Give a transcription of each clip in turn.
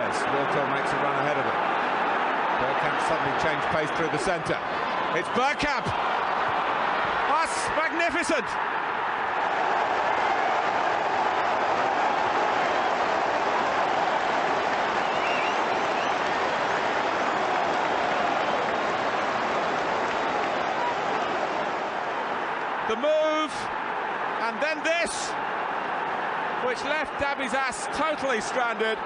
as Walker makes a run ahead of him. Bergkamp suddenly changed pace through the centre. It's Bergkamp! That's magnificent! The move, and then this, which left Dabby's ass totally stranded.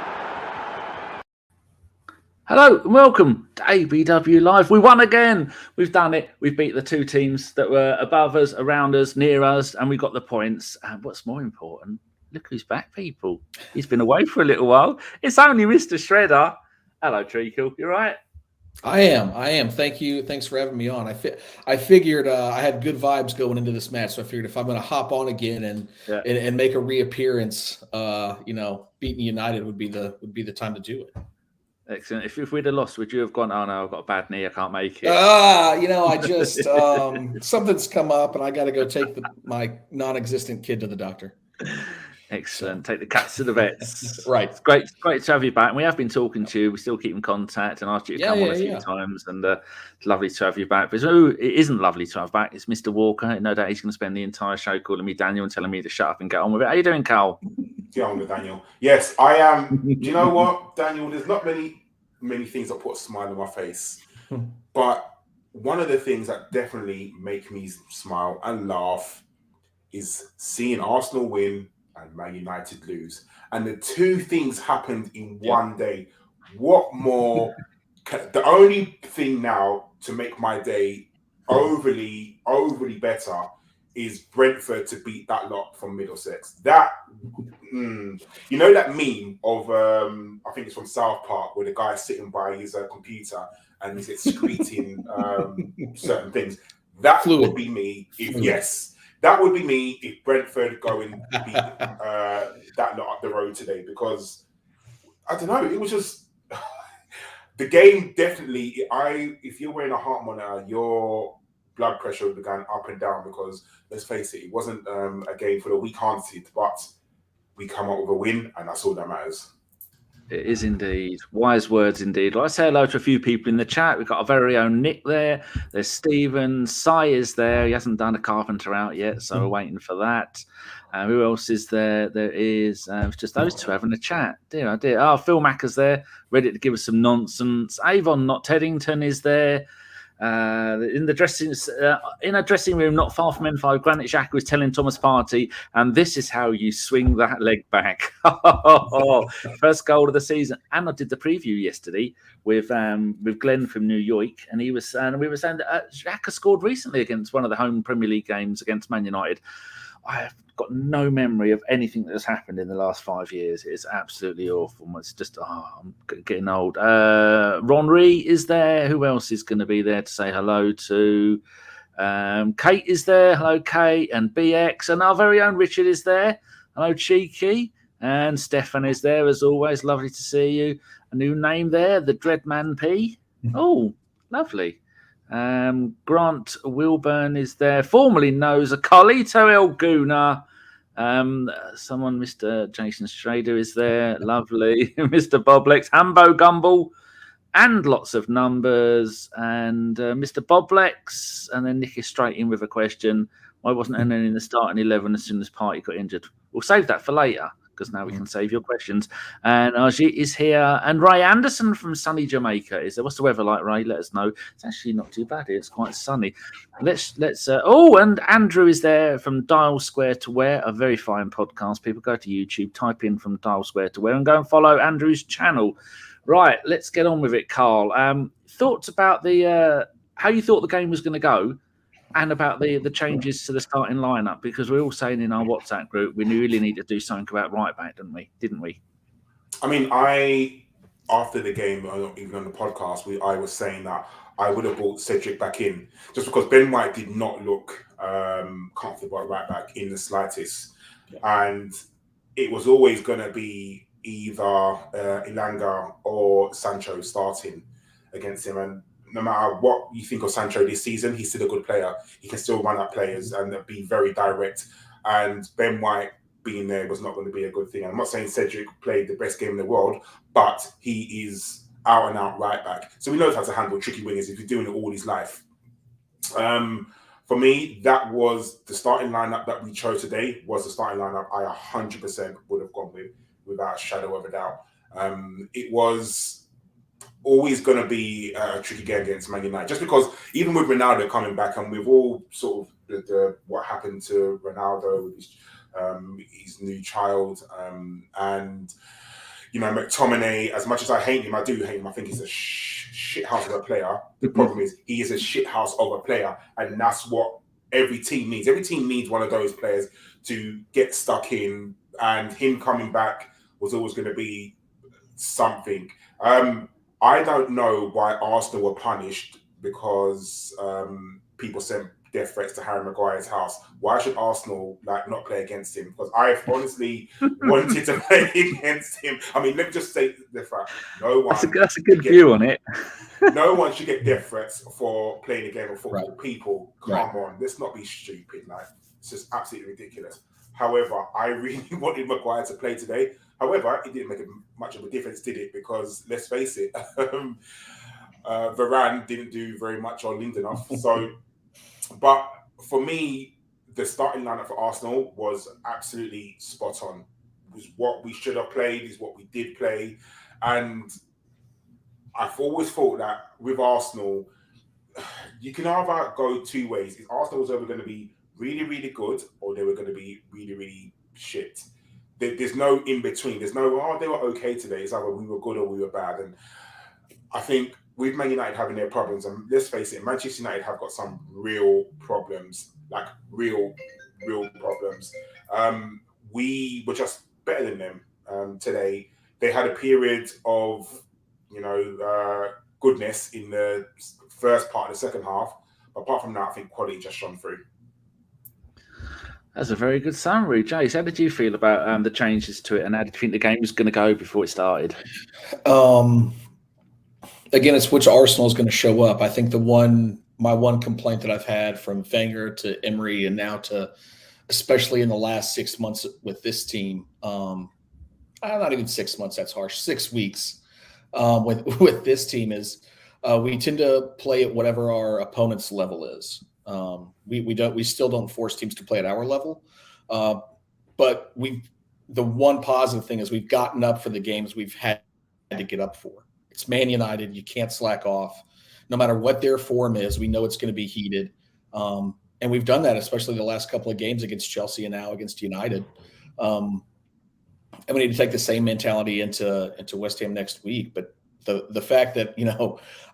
Hello and welcome to ABW Live. We won again. We've done it. We've beat the two teams that were above us, around us, near us, and we got the points. And what's more important, look who's back, people. He's been away for a little while. It's only Mr. Shredder. Hello, Treacle. You all right? I am. Thank you. Thanks for having me on. I figured I had good vibes going into this match, so I figured if I'm going to hop on again and make a reappearance, beating United would be the time to do it. Excellent. If we'd have lost, would you have gone, oh no, I've got a bad knee, I can't make it? I just something's come up and I got to go take my non-existent kid to the doctor. Excellent. Take the cats to the vets. Right. It's great to have you back. We have been talking to you. We still keep in contact and asked you to come on a few times. And it's lovely to have you back. But it isn't lovely to have back. It's Mr. Walker. No doubt he's going to spend the entire show calling me Daniel and telling me to shut up and get on with it. How you doing, Karl? Get on with Daniel. Yes, I am. Do you know what, Daniel? There's not many things that put a smile on my face. But one of the things that definitely make me smile and laugh is seeing Arsenal win and Man United lose. And the two things happened in one day. What more? The only thing now to make my day overly better is Brentford to beat that lot from Middlesex. That, you know that meme of, I think it's from South Park, where the guy's sitting by his computer and he's excreting certain things. That would be me That would be me if Brentford go and beat that lot up the road today, because I don't know, it was just the game. Definitely, if you're wearing a heart monitor, your blood pressure would be going up and down, because let's face it wasn't a game for the weak-hearted, but we come up with a win, and that's all that matters. It is indeed. Wise words indeed. Let's say hello to a few people in the chat. We've got our very own Nick there. There's Stephen. Sai is there. He hasn't done a Carpenter out yet, so we're waiting for that. Who else is there? There is just those two having a chat. Dear, oh dear. Oh, Phil Macker's there, ready to give us some nonsense. Avon Not Teddington is there. In a dressing room not far from M5, Granit Xhaka was telling Thomas Partey, and this is how you swing that leg back. First goal of the season. And I did the preview yesterday with Glenn from New York, and we were saying that Xhaka scored recently against one of the home Premier League games against Man United. I have got no memory of anything that has happened in the last 5 years. It's absolutely awful. It's just, I'm getting old. Ron Ree is there. Who else is going to be there to say hello to? Kate is there. Hello, Kate. And BX. And our very own Richard is there. Hello, Cheeky. And Stefan is there, as always. Lovely to see you. A new name there, the Dreadman P. Oh, lovely. Grant Wilburn is there, formerly knows a Carlito El Guna. Someone, Mr. Jason Schrader is there, lovely. Mr. Boblex, Hambo Gumble, and lots of numbers. And Mr. Boblex, and then Nick is straight in with a question. Why wasn't anyone in the starting 11 as soon as Partey got injured? We'll save that for later, because now we can save your questions. And Ajit is here. And Ray Anderson from sunny Jamaica is there. What's the weather like, Ray? Let us know. It's actually not too bad here. It's quite sunny. And Andrew is there from Dial Square to Where, a very fine podcast. People go to YouTube, type in from Dial Square to Where, and go and follow Andrew's channel. Right, let's get on with it, Karl. Thoughts about how you thought the game was going to go, and about the changes to the starting lineup, because we're all saying in our WhatsApp group we really need to do something about right back, didn't we? I mean, after the game, even on the podcast, I was saying that I would have brought Cedric back in, just because Ben White did not look comfortable at right back in the slightest. Yeah. And it was always going to be either Ilanga or Sancho starting against him. And no matter what you think of Sancho this season, he's still a good player. He can still run at players and be very direct. And Ben White being there was not going to be a good thing. I'm not saying Cedric played the best game in the world, but he is out and out right back. So he knows how to handle tricky wingers if he's doing it all his life. For me, that was the starting lineup that we chose today, was the starting lineup I 100% would have gone with, without a shadow of a doubt. It was always going to be a tricky game against Man United, just because even with Ronaldo coming back, and with all sort of what happened to Ronaldo with his new child, and McTominay, as much as I hate him, I do hate him. I think he's a shit house of a player. The problem is he is a shit house of a player, and that's what every team needs. Every team needs one of those players to get stuck in, and him coming back was always going to be something. I don't know why Arsenal were punished because people sent death threats to Harry Maguire's house. Why should Arsenal not play against him? Because I honestly wanted to play against him. I mean, let me just say the fact: no one. That's a good view on it. No one should get death threats for playing a game of football. Right. People, come on, let's not be stupid. It's just absolutely ridiculous. However, I really wanted Maguire to play today. However, it didn't make much of a difference, did it? Because let's face it, Varane didn't do very much on Lindelof. So, but for me, the starting lineup for Arsenal was absolutely spot on. It was what we should have played, is what we did play. And I've always thought that with Arsenal, you can either go two ways. If Arsenal was ever going to be really, really good, or they were going to be really, really shit. There's no in between. There's no, they were okay today. It's either we were good or we were bad. And I think with Man United having their problems, and let's face it, Manchester United have got some real problems, real problems. We were just better than them today. They had a period of, goodness in the first part of the second half. But apart from that, I think quality just shone through. That's a very good summary. Jace, how did you feel about the changes to it, and how did you think the game was going to go before it started? Again, it's which Arsenal is going to show up. I think my one complaint that I've had from Wenger to Emery and now to, especially in the last 6 months with this team, not even 6 months, that's harsh, 6 weeks with this team is we tend to play at whatever our opponent's level is. We still don't force teams to play at our level, but the one positive thing is we've gotten up for the games we've had to get up for. It's Man United. You can't slack off. No matter what their form is, we know it's going to be heated. And we've done that, especially the last couple of games against Chelsea and now against United. And we need to take the same mentality into West Ham next week. But the fact that,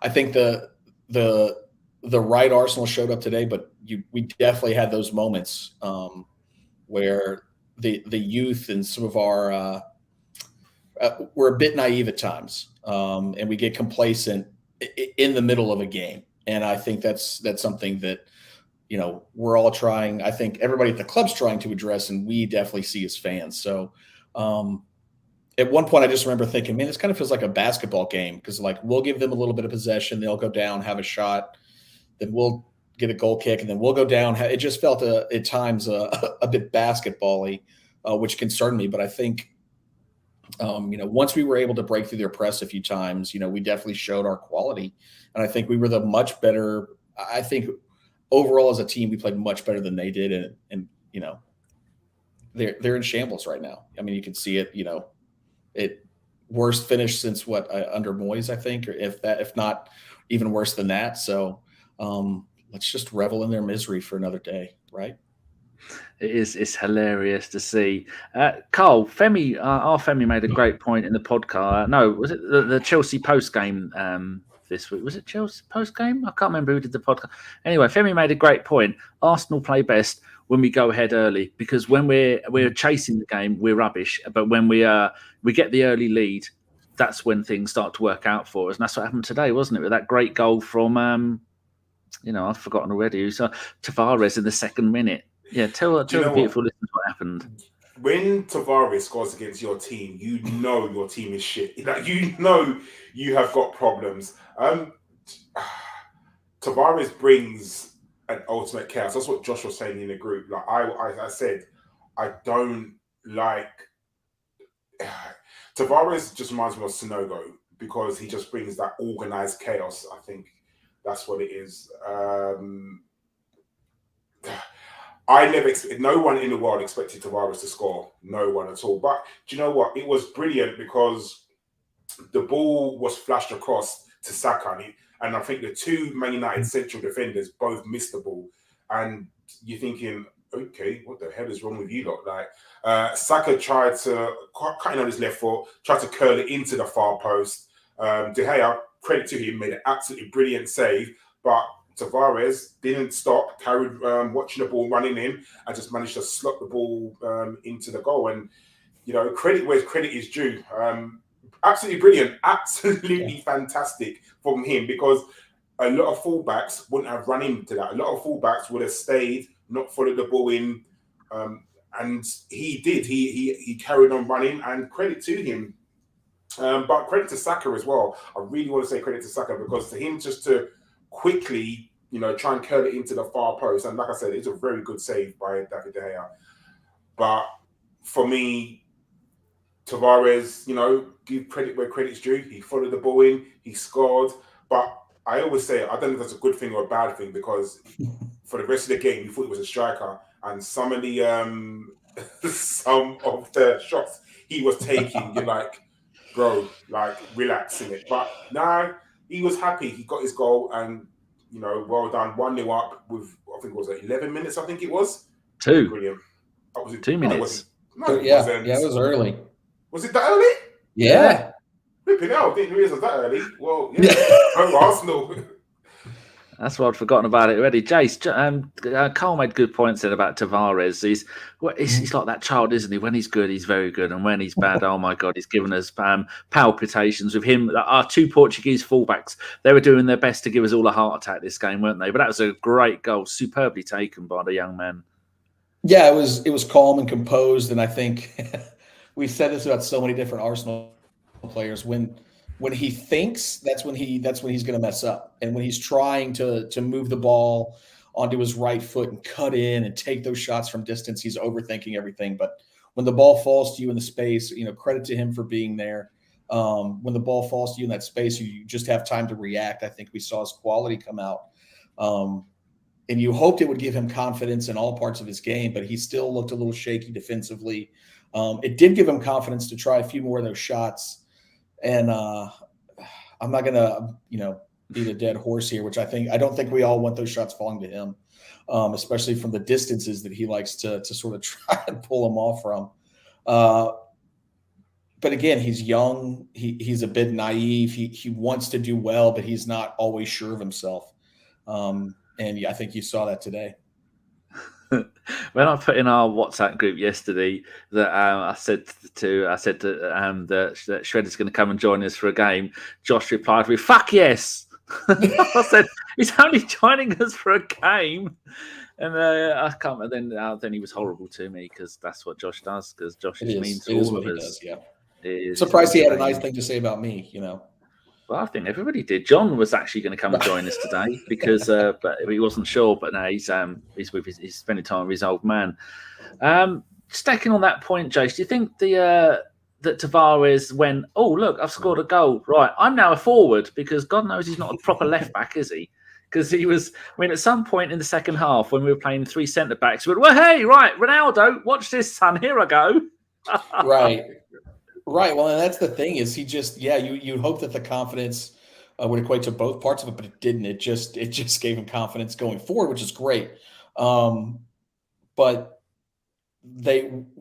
I think the right Arsenal showed up today, but we definitely had those moments where the youth and some of our we're a bit naive at times, and we get complacent in the middle of a game. And I think that's something that we're all trying. I think everybody at the club's trying to address, and we definitely see as fans. So at one point, I just remember thinking, man, this kind of feels like a basketball game because we'll give them a little bit of possession, they'll go down, have a shot. Then we'll get a goal kick, and then we'll go down. It just felt at times a bit basketball-y, which concerned me. But I think, once we were able to break through their press a few times, we definitely showed our quality. And I think we were the much better. I think overall as a team, we played much better than they did. And they're in shambles right now. I mean, you can see it. It worst finish since under Moyes, I think, or if not even worse than that. So. Let's just revel in their misery for another day, right? It's hilarious to see. Karl, our Femi made a great point in the podcast. No, was it the Chelsea post game this week? Was it Chelsea post game? I can't remember who did the podcast. Anyway, Femi made a great point. Arsenal play best when we go ahead early, because when we're chasing the game, we're rubbish. But when we get the early lead, that's when things start to work out for us. And that's what happened today, wasn't it? With that great goal from I've forgotten already. Tavares in the second minute. Yeah, tell the beautiful listeners what happened. When Tavares scores against your team, your team is shit. You have got problems. Tavares brings an ultimate chaos. That's what Josh was saying in the group. I said, I don't like Tavares just reminds me of Sonogo because he just brings that organized chaos. I think that's what it is. No one in the world expected Tavares to score. No one at all. But do you know what? It was brilliant because the ball was flashed across to Saka, and I think the two Man United central defenders both missed the ball. And you're thinking, okay, what the hell is wrong with you lot? Like, Saka tried to, cutting on his left foot, tried to curl it into the far post. De Gea, credit to him, made an absolutely brilliant save, but Tavares didn't stop, carried watching the ball running in, and just managed to slot the ball into the goal. And, you know, credit where credit is due. Absolutely brilliant, absolutely fantastic from him, because a lot of fullbacks wouldn't have run into that. A lot of fullbacks would have stayed, not followed the ball in, and he did. He carried on running, and credit to him. But credit to Saka as well. I really want to say credit to Saka, because to him just to quickly, you know, try and curl it into the far post, and like I said, it's a very good save by David De Gea. But for me, Tavares, you know, give credit where credit's due. He followed the ball in, he scored. But I always say, I don't know if that's a good thing or a bad thing, because for the rest of the game, you thought he was a striker, and some of the shots he was taking, you're like, bro, like, relaxing it. But no, he was happy. He got his goal, and, you know, well done. 1-0 up with, I think it was 11 minutes, I think it was. 2. Brilliant. Oh, was it 2 minutes? It was early. Was it that early? Yeah. Flipping out, didn't realize it was that early. Well, yeah. Oh, Arsenal. That's what I'd forgotten about it already. Jace, Karl made good points there about Tavares. He's like that child, isn't he? When he's good, he's very good. And when he's bad, oh my God, he's given us palpitations with him. Our 2 Portuguese fullbacks, they were doing their best to give us all a heart attack this game, weren't they? But that was a great goal, superbly taken by the young man. Yeah, it was calm and composed. And I think we've said this about so many different Arsenal players. When he thinks, that's when he's going to mess up. And when he's trying to move the ball onto his right foot and cut in and take those shots from distance, he's overthinking everything. But when the ball falls to you in the space, you know, credit to him for being there. When the ball falls to you in that space, you just have time to react. I think we saw his quality come out. And you hoped it would give him confidence in all parts of his game, but he still looked a little shaky defensively. It did give him confidence to try a few more of those shots. And I'm not gonna, beat a dead horse here, which I don't think we all want those shots falling to him, especially from the distances that he likes to sort of try and pull them off from. But again, he's young. He's a bit naive. He wants to do well, but he's not always sure of himself. And I think you saw that today. When I put in our WhatsApp group yesterday that I said that Shredder's going to come and join us for a game, Josh replied with "Fuck yes." I said he's only joining us for a game, and I can't. Then he was horrible to me, because that's what Josh does. Because Josh is mean to all of us. Yeah. Surprised he had a nice thing to say about me. Well, I think everybody did. John was actually going to come and join us today because, but he wasn't sure. But now he's spending time with his old man. Stacking on that point, Jace, do you think that Tavares went, "Oh, look, I've scored a goal. Right, I'm now a forward," because God knows he's not a proper left back, is he? Because he was. I mean, at some point in the second half, when we were playing 3 centre backs, we went, "Well, hey, right, Ronaldo, watch this, son. Here I go." Right. Well, and that's the thing is he just, you hope that the confidence would equate to both parts of it, but it didn't. It just gave him confidence going forward, which is great. But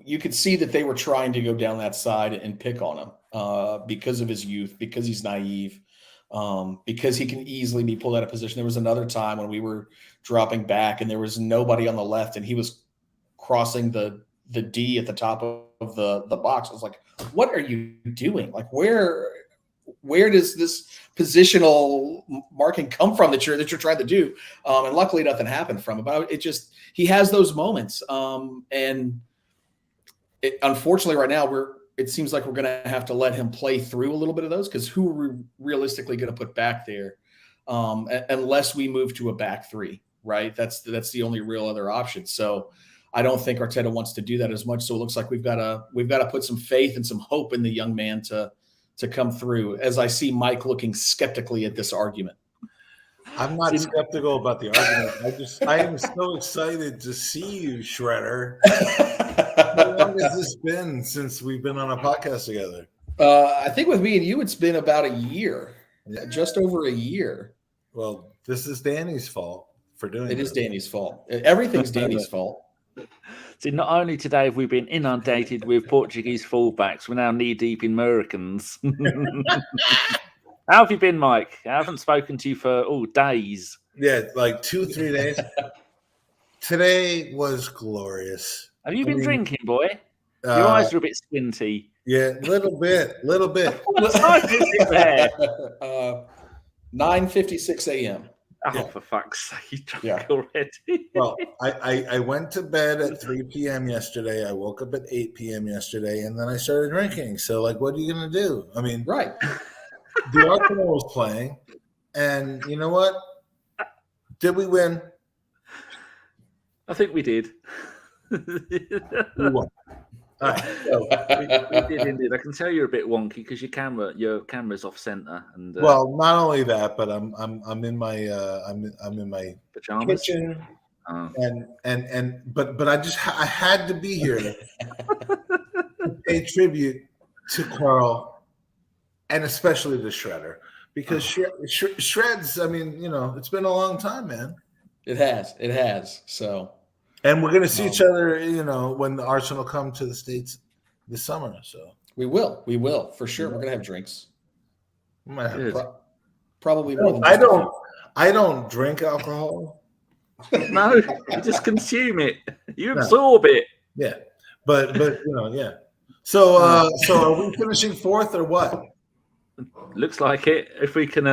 you could see that they were trying to go down that side and pick on him because of his youth, because he's naive, because he can easily be pulled out of position. There was another time when we were dropping back and there was nobody on the left and he was crossing the D at the top of the box. I was like, what are you doing? Like, where does this positional marking come from that you're trying to do? And luckily nothing happened from it, but he has those moments. And unfortunately right now it seems like we're going to have to let him play through a little bit of those, because who are we realistically going to put back there unless we move to a back 3, right? That's the only real other option. So I don't think Arteta wants to do that as much. So it looks like we've got to put some faith and some hope in the young man to come through. As I see Mike looking skeptically at this argument. I'm not skeptical about the argument. I am so excited to see you, Shredder. How long has this been since we've been on a podcast together? I think with me and you, it's been about a year, just over a year. Well, this is Danny's fault for doing it. It is Danny's fault. Everything's Danny's fault. See, not only today have we been inundated with Portuguese fullbacks, we're now knee-deep in Americans. How have you been, Mike? I haven't spoken to you for days. Yeah, like 2-3 days. Today was glorious. Have you been drinking, boy? Your eyes are a bit squinty. Yeah, little bit. What time is it there? 9:56 a.m. Oh, for fuck's sake, you drunk already. Well, I went to bed at 3 p.m. yesterday. I woke up at 8 p.m. yesterday, and then I started drinking. So, like, what are you going to do? I mean, right. The Arsenal was playing, and you know what? Did we win? I think we did. We won. All right. we did indeed. I can tell you're a bit wonky because your camera's off center. And well, not only that, but I'm in my I'm in my pajamas. Kitchen, but I had to be here to pay tribute to Karl. And especially the Shredder, because Shreds, I mean, it's been a long time, man. It has. So, and we're going to see each other, when the Arsenal come to the States this summer. So we will for sure. We're going to have drinks. We might have probably more than I don't drink alcohol. No, you just consume it. You absorb it. Yeah, but yeah. So are we finishing fourth or what? Looks like it. If we can,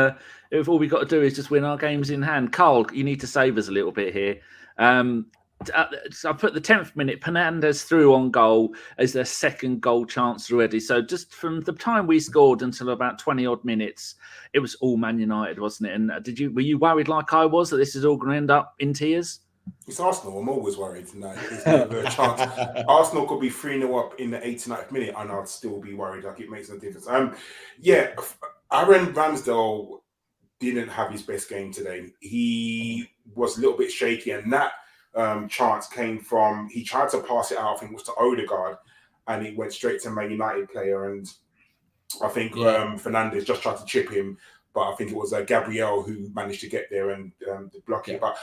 if all we got to do is just win our games in hand. Karl, you need to save us a little bit here. So I put the 10th minute, Fernandes through on goal as their second goal chance already. So just from the time we scored until about 20 odd minutes, it was all Man United, wasn't it? And were you worried like I was that this is all going to end up in tears? It's Arsenal. I'm always worried. No, there's never a chance. Arsenal could be 3-0 up in the 89th minute, and I'd still be worried. Like, it makes no difference. Aaron Ramsdale didn't have his best game today. He was a little bit shaky, and that chance came from, he tried to pass it out, I think it was to Odegaard, and it went straight to a Man United player. And I think Fernandes just tried to chip him, but I think it was Gabriel who managed to get there and block it. But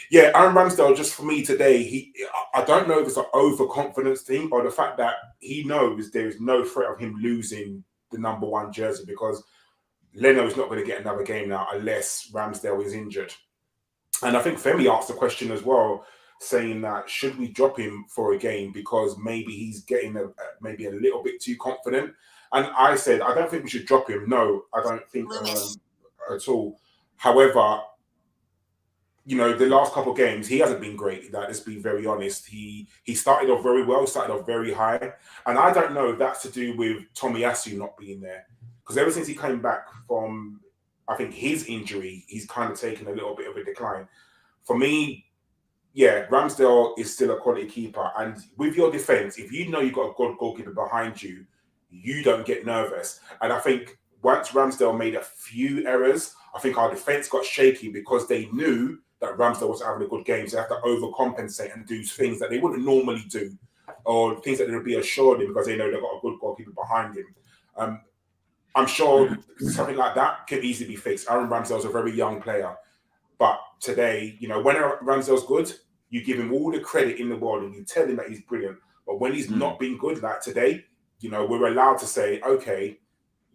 yeah, Aaron Ramsdale, just for me today, I don't know if it's an overconfidence thing or the fact that he knows there is no threat of him losing the number 1 jersey, because Leno is not going to get another game now unless Ramsdale is injured. And I think Femi asked the question as well, saying that should we drop him for a game because maybe he's getting maybe a little bit too confident. And I said, I don't think we should drop him. No, I don't think at all. However, the last couple of games, he hasn't been great. Let's be very honest. He started off very well, started off very high. And I don't know if that's to do with Tomiyasu not being there. Because ever since he came back from, I think, his injury, he's kind of taken a little bit of a decline. For me, Ramsdale is still a quality keeper. And with your defence, if you know you've got a good goalkeeper behind you, you don't get nervous. And I think once Ramsdale made a few errors, I think our defence got shaky because they knew that Ramsdale was having a good game. So they have to overcompensate and do things that they wouldn't normally do, or things that they would be assured in because they know they've got a good goalkeeper behind him. I'm sure something like that can easily be fixed. Aaron Ramsdale's a very young player. But today, when Ramsdale's good, you give him all the credit in the world and you tell him that he's brilliant. But when he's not been good like today, we're allowed to say, okay,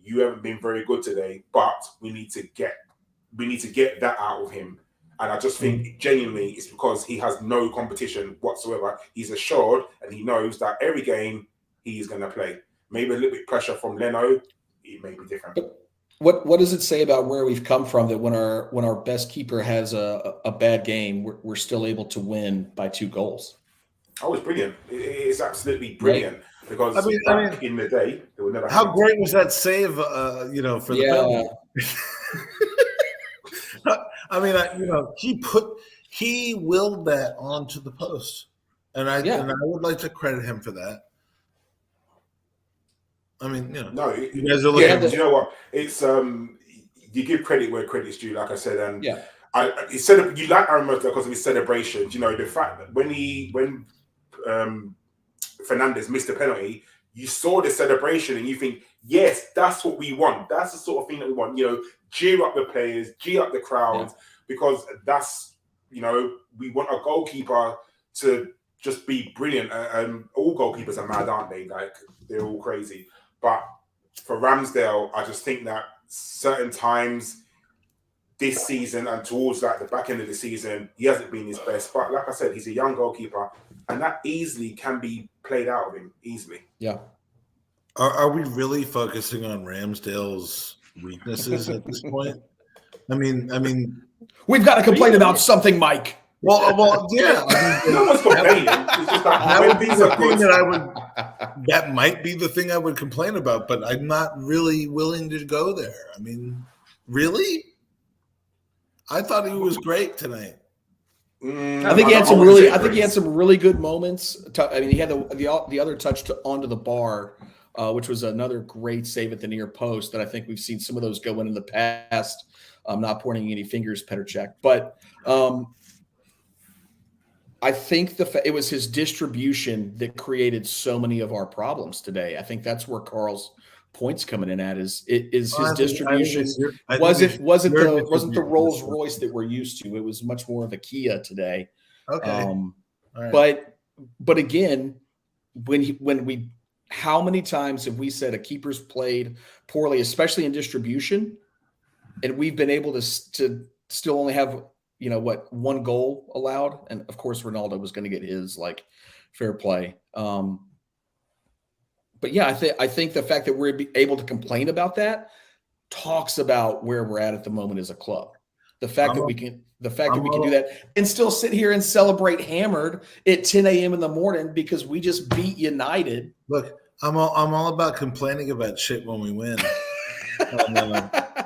you haven't been very good today, but we need to get that out of him. And I just think genuinely it's because he has no competition whatsoever. He's assured and he knows that every game he is going to play. Maybe a little bit pressure from Leno, it may be different. But what does it say about where we've come from that when our best keeper has a bad game, we're still able to win by 2 goals? Oh, it's brilliant. It's absolutely brilliant. Right. Because back in the day, it would never happen. How great was that save, for the penalty? I mean, he willed that onto the post. and I would like to credit him for that. I mean, you know, no, you guys are looking. you know what? It's you give credit where credit's due, like I said, and yeah. You like Aaron Ramsdale because of his celebrations. You know, the fact that when Fernandes missed the penalty, you saw the celebration and you think, yes, that's what we want. That's the sort of thing that we want. You know, cheer up the players, cheer up the crowd, because that's, you know, we want a goalkeeper to just be brilliant. All goalkeepers are mad, aren't they? Like, they're all crazy. But for Ramsdale, I just think that certain times this season and towards like the back end of the season, he hasn't been his best. But like I said, he's a young goalkeeper, and that easily can be played out of him easily. Yeah. Are we really focusing on Ramsdale's weaknesses at this point? I mean, we've got to complain about something, Mike. Well, yeah. I mean, no one's complaining. It's just that would be the thing that might be the thing I would complain about, but I'm not really willing to go there. I mean, really? I thought he was great tonight. I think he had some really. I think he had some really good moments. I mean, he had the other touch onto the bar, which was another great save at the near post. That I think we've seen some of those go in the past. I'm not pointing any fingers, Petr Cech, but I think it was his distribution that created so many of our problems today. I think that's where Karl's points coming in at is his distribution wasn't the Rolls Royce that we're used to. It was much more of a Kia today. Okay. Right. But again, how many times have we said a keeper's played poorly, especially in distribution, and we've been able to still only have, you know, one goal allowed, and of course Ronaldo was going to get his, like, fair play. But yeah, I think the fact that we're able to complain about that talks about where we're at the moment as a club. The fact that we can do that and still sit here and celebrate hammered at 10 a.m. in the morning because we just beat United. Look, I'm all about complaining about shit when we win.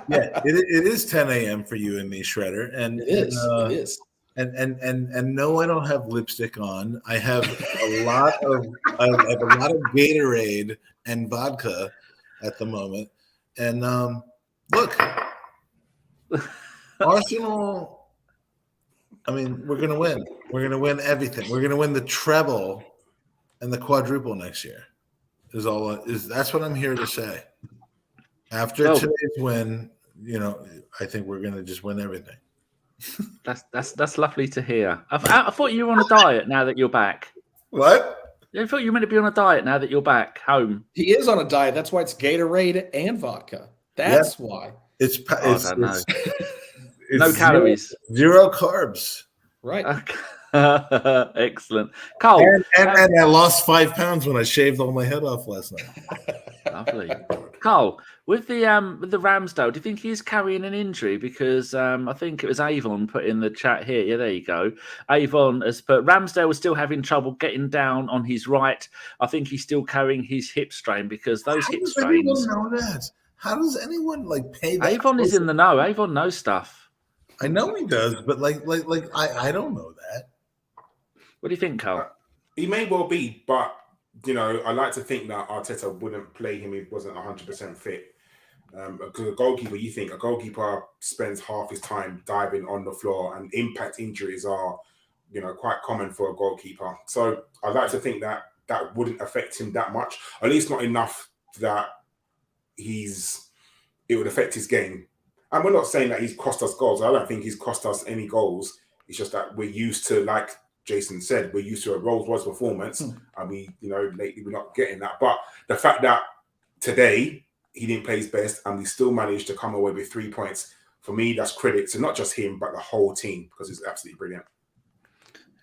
Yeah, it is 10 a.m. for you and me, Shredder, and it is. And no, I don't have lipstick on. I have a lot of Gatorade and vodka at the moment. And look, Arsenal. I mean, we're gonna win. We're gonna win everything. We're gonna win the treble and the quadruple next year. That's what I'm here to say. After today's win, you know, I think we're gonna just win everything. That's lovely to hear. I thought you were on a diet now that you're back. What? I thought you were meant to be on a diet now that you're back home. He is on a diet. That's why it's Gatorade and vodka. That's why. It's no calories. Zero carbs. Right. Okay. Excellent. Karl. And I lost 5 pounds when I shaved all my head off last night. Lovely. Karl, with the Ramsdale, do you think he's carrying an injury? Because I think it was Avon put in the chat here. Yeah, there you go. Avon has put Ramsdale was still having trouble getting down on his right. I think he's still carrying his hip strain because those hip strains. Know that? How does anyone pay that? Avon is in the know. Avon knows stuff. I know he does, but I don't know that. What do you think, Karl? He may well be, but you know, I like to think that Arteta wouldn't play him if he wasn't 100% fit. Because a goalkeeper spends half his time diving on the floor, and impact injuries are, you know, quite common for a goalkeeper. So I like to think that wouldn't affect him that much, at least not enough that it would affect his game. And we're not saying that he's cost us goals. I don't think he's cost us any goals. It's just that we're used to, like Jason said, we're used to a Rolls Royce performance, and lately we're not getting that. But the fact that today he didn't play his best and we still managed to come away with 3 points, for me, that's credit to not just him but the whole team, because it's absolutely brilliant.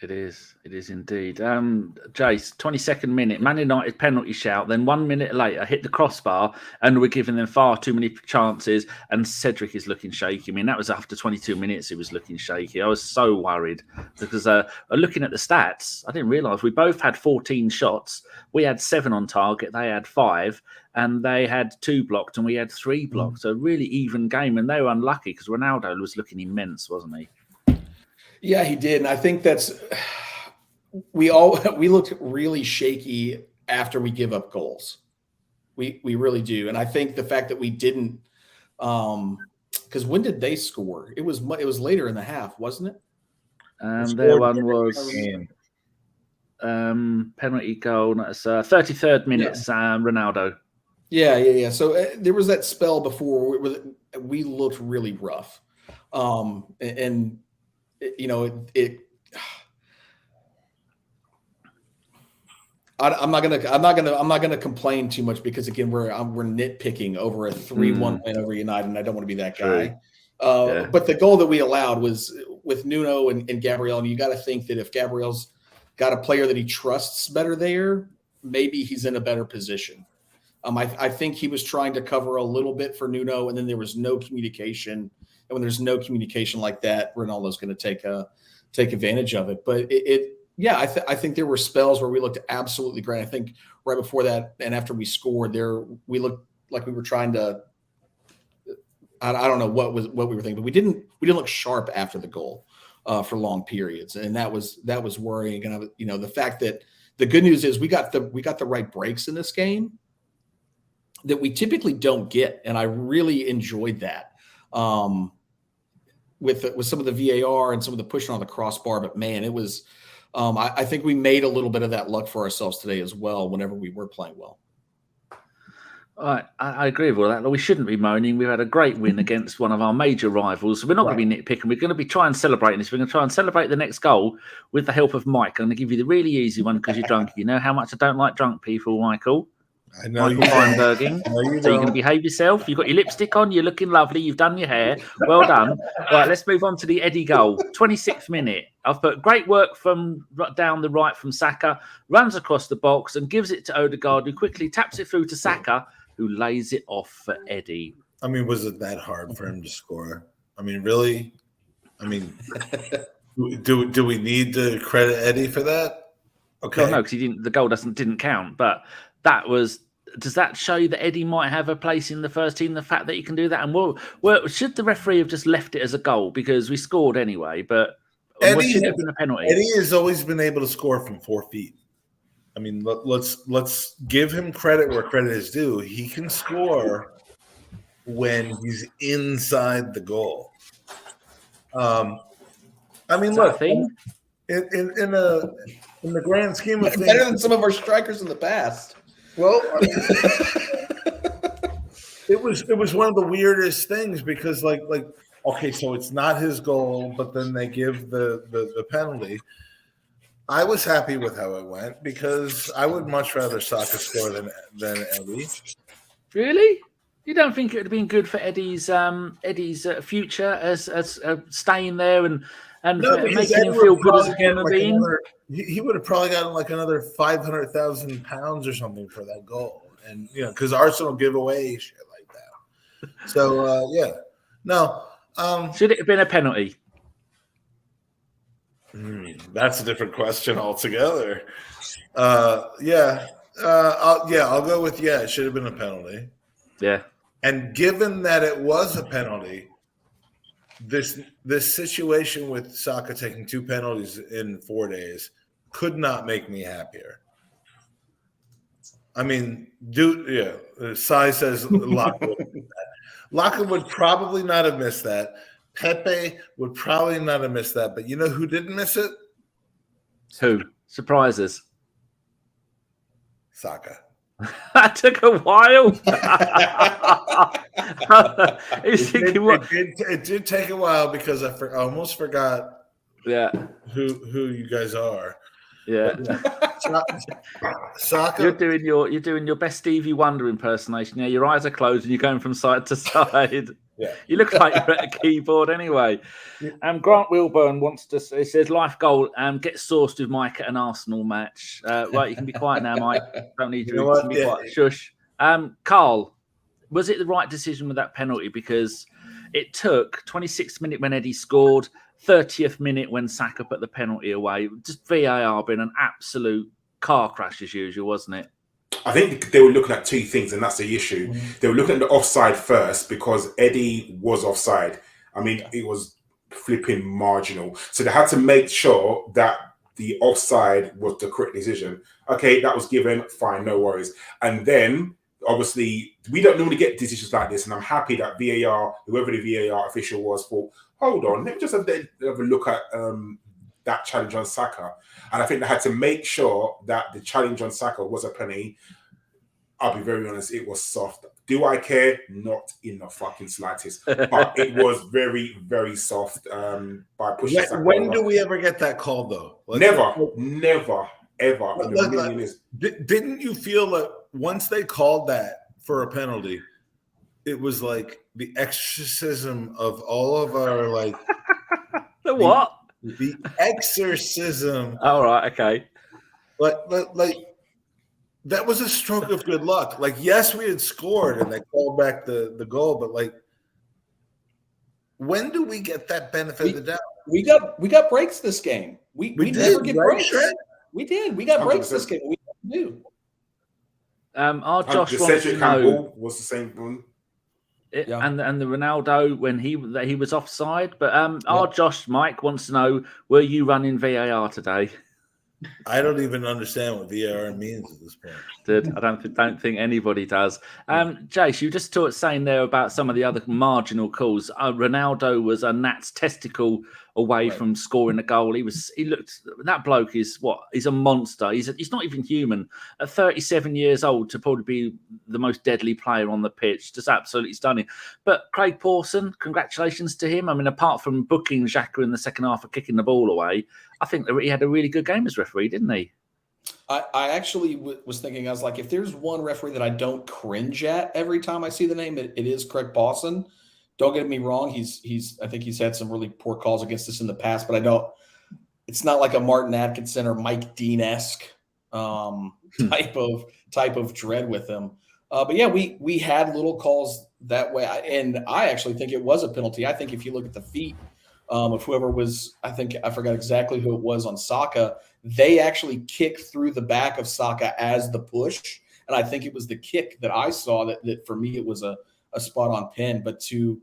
It is indeed. Jace, 22nd minute, Man United penalty shout. Then 1 minute later, hit the crossbar, and we're giving them far too many chances. And Cedric is looking shaky. I mean, that was after 22 minutes. He was looking shaky. I was so worried because looking at the stats, I didn't realise we both had 14 shots. We had 7 on target. They had 5, and they had 2 blocked, and we had 3 blocked. So a really even game, and they were unlucky because Ronaldo was looking immense, wasn't he? Yeah, he did. And I think that's we looked really shaky after we give up goals. We really do. And I think the fact that we didn't, because when did they score? It was later in the half, wasn't it? Their one was penalty goal. That's 33rd minute, Ronaldo. Yeah. So there was that spell before we looked really rough, and you know it. I'm not gonna complain too much because again we're nitpicking over a 3-1 win over United, and I don't want to be that guy. But the goal that we allowed was with Nuno and Gabriel, and you got to think that if Gabriel's got a player that he trusts better there, maybe he's in a better position. I think he was trying to cover a little bit for Nuno, and then there was no communication. And when there's no communication like that, Ronaldo's going to take advantage of it. But I think there were spells where we looked absolutely great. I think right before that and after we scored, we looked like we were trying to. I don't know what we were thinking, but we didn't look sharp after the goal for long periods, and that was worrying. And the fact that the good news is we got the right breaks in this game that we typically don't get, and I really enjoyed that with some of the VAR and some of the pushing on the crossbar. But man, it was. I think we made a little bit of that luck for ourselves today as well. Whenever we were playing well. I agree with all that. We shouldn't be moaning. We've had a great win against one of our major rivals. So we're not going to be nitpicking. We're going to be trying to celebrate this. We're going to try and celebrate the next goal with the help of Mike. I'm going to give you the really easy one because you're drunk. You know how much I don't like drunk people, Michael. I know Michael Feinberging. So you're going to behave yourself. You've got your lipstick on. You're looking lovely. You've done your hair. Well done. Right, let's move on to the Eddie goal. 26th minute. I've put great work from down the right from Saka. Runs across the box and gives it to Odegaard, who quickly taps it through to Saka, who lays it off for Eddie. I mean, was it that hard for him to score? I mean, really? I mean, do we need to credit Eddie for that? Okay. Well, no, because the goal didn't count. But that was. Does that show you that Eddie might have a place in the first team? The fact that he can do that, and well, should the referee have just left it as a goal because we scored anyway? But Eddie should have been a penalty. Eddie has always been able to score from 4 feet. I mean, let's give him credit where credit is due. He can score when he's inside the goal. I mean, look, in the grand scheme of things, better than some of our strikers in the past. Well, I mean, it was one of the weirdest things because like okay, so it's not his goal, but then they give the penalty. I was happy with how it went because I would much rather Saka score than Eddie. Really? You don't think it would have been good for Eddie's future as staying there and making him feel good as a human being? He would have probably gotten like another 500,000 pounds or something for that goal, and because Arsenal give away shit like that. So no. Should it have been a penalty? That's a different question altogether. I'll go with it should have been a penalty. Yeah. And given that it was a penalty, this situation with Saka taking 2 penalties in 4 days could not make me happier. I mean, Sai says Laka would probably not have missed that. Pepe would probably not have missed that. But you know who didn't miss it? Who? Surprises. Saka. That took a while. It did take a while because I almost forgot. Yeah, who you guys are? Yeah, Saka. You're doing your best Stevie Wonder impersonation. Yeah, your eyes are closed and you're going from side to side. Yeah, you look like you're at a keyboard anyway. Grant Wilburn wants to. It says life goal. Get sourced with Mike at an Arsenal match. Right, you can be quiet now, Mike. Don't need you to be quiet. Shush. Karl, was it the right decision with that penalty? Because it took 26th minute when Eddie scored, 30th minute when Saka put the penalty away. Just VAR been an absolute car crash as usual, wasn't it? I think they were looking at 2 things, and that's the issue. They were looking at the offside first because Eddie was offside. I mean, it was flipping marginal. So they had to make sure that the offside was the correct decision. Okay, that was given. Fine, no worries. And then, obviously, we don't normally get decisions like this, and I'm happy that VAR, whoever the VAR official was, thought, hold on, let me just have a look at that challenge on Saka. And I think they had to make sure that the challenge on Saka was a penalty. I'll be very honest, it was soft. Do I care? Not in the fucking slightest. But it was very, very soft by pushing Saka. When do we ever get that call, though? Never, ever. Didn't you feel that once they called that for a penalty, it was like the exorcism of all of our, like... The what? The exorcism. All right, okay. Like that was a stroke of good luck. Like, yes, we had scored and they called back the goal, but like, when do we get that benefit of the doubt? We got breaks this game. We never get breaks. Right? We did. We got 100%. Breaks this game. We do. Our Josh the wants to know was the same one. And the Ronaldo when he was offside, but our Josh Mike wants to know: were you running VAR today? I don't even understand what VAR means at this point. I don't think anybody does. Jace, you just saying there about some of the other marginal calls. Ronaldo was a gnat's testicle away from scoring a goal. That bloke is he's a monster. He's not even human. At 37 years old to probably be the most deadly player on the pitch, just absolutely stunning. But Craig Pawson, congratulations to him. I mean, apart from booking Xhaka in the second half for kicking the ball away, I think that he had a really good game as referee, didn't he? I actually was thinking, I was like, if there's one referee that I don't cringe at every time I see the name, it is Craig Pawson. Don't get me wrong. I think he's had some really poor calls against us in the past, but it's not like a Martin Atkinson or Mike Dean-esque type of dread with him. But yeah, we had little calls that way. And I actually think it was a penalty. I think if you look at the feet of whoever was, I forgot exactly who it was on Saka, they actually kicked through the back of Saka as the push. And I think it was the kick that I saw that for me, it was a spot on pin. But to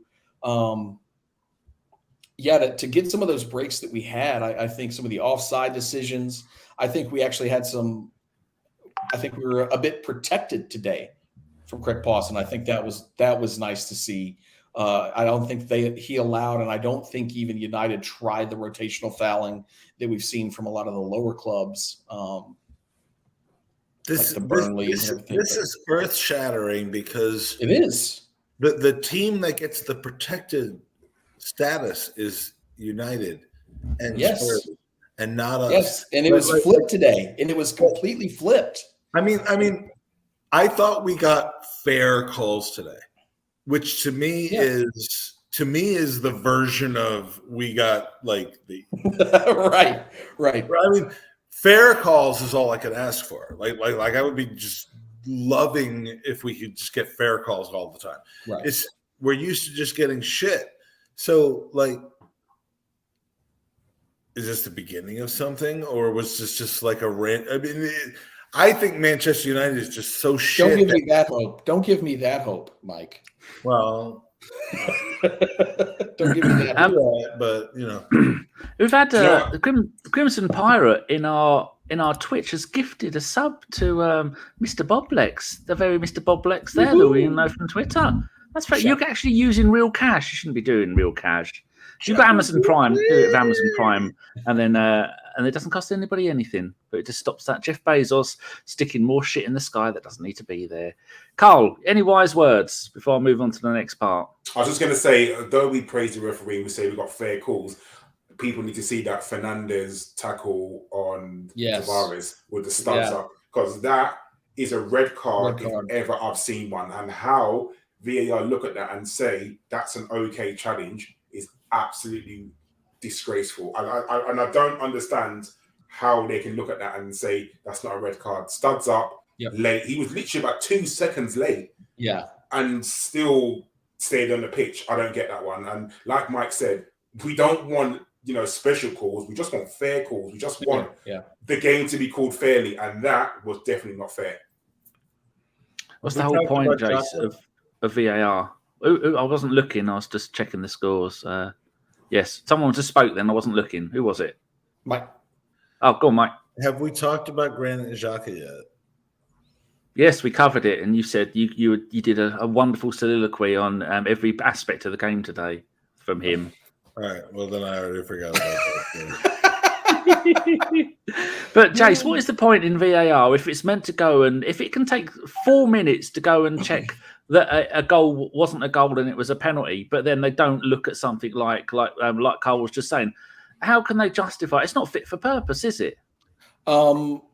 get some of those breaks that we had, I think some of the offside decisions, I think we actually had I think we were a bit protected today from Craig Pawson. I think that was nice to see. I don't think he allowed, and I don't think even United tried the rotational fouling that we've seen from a lot of the lower clubs. This is earth-shattering because it is. The team that gets the protected status is United and Spurs, and not us. Yes, and it was flipped today, and it was completely flipped. I mean, I thought we got fair calls today, which to me is the version of we got like the right. I mean, fair calls is all I could ask for. Like I would be just loving if we could just get fair calls all the time. Right. We're used to just getting shit. So like, is this the beginning of something, or was this just like a rant? I mean, I think Manchester United is just so shit. Don't give me that hope. Don't give me that hope, Mike. Well, don't give me that hope. But you know, we've had the Crimson Pirate in our Twitch has gifted a sub to Mr. Boblex, the very Mr. Boblex there that we know from Twitter. That's right. You're actually using real cash. You shouldn't be doing real cash. You've got Amazon Prime, do it with Amazon Prime, and then and it doesn't cost anybody anything, but it just stops that Jeff Bezos sticking more shit in the sky that doesn't need to be there. Karl, any wise words before I move on to the next part? I was just going to say, though we praise the referee, we say we got fair calls. People need to see that Fernandes tackle on Tavares with the studs up, because that is a red card if ever I've seen one. And how VAR look at that and say that's an okay challenge is absolutely disgraceful. And I don't understand how they can look at that and say that's not a red card. Studs up, late. He was literally about 2 seconds late. Yeah. And still stayed on the pitch. I don't get that one. And like Mike said, we don't want special calls. We just want fair calls. We just want the game to be called fairly, and that was definitely not fair. What's the whole point, Jace, of VAR? I wasn't looking. I was just checking the scores. Yes, someone just spoke then. I wasn't looking. Who was it? Mike. Oh, go on, Mike. Have we talked about Granit and Xhaka yet? Yes, we covered it, and you said you did a wonderful soliloquy on every aspect of the game today from him. All right. Well, then I already forgot about that. But Jace, what is the point in VAR if it's meant to go and if it can take 4 minutes to go and check that a goal wasn't a goal and it was a penalty, but then they don't look at something like Karl was just saying? How can they justify it? It's not fit for purpose, is it? Well,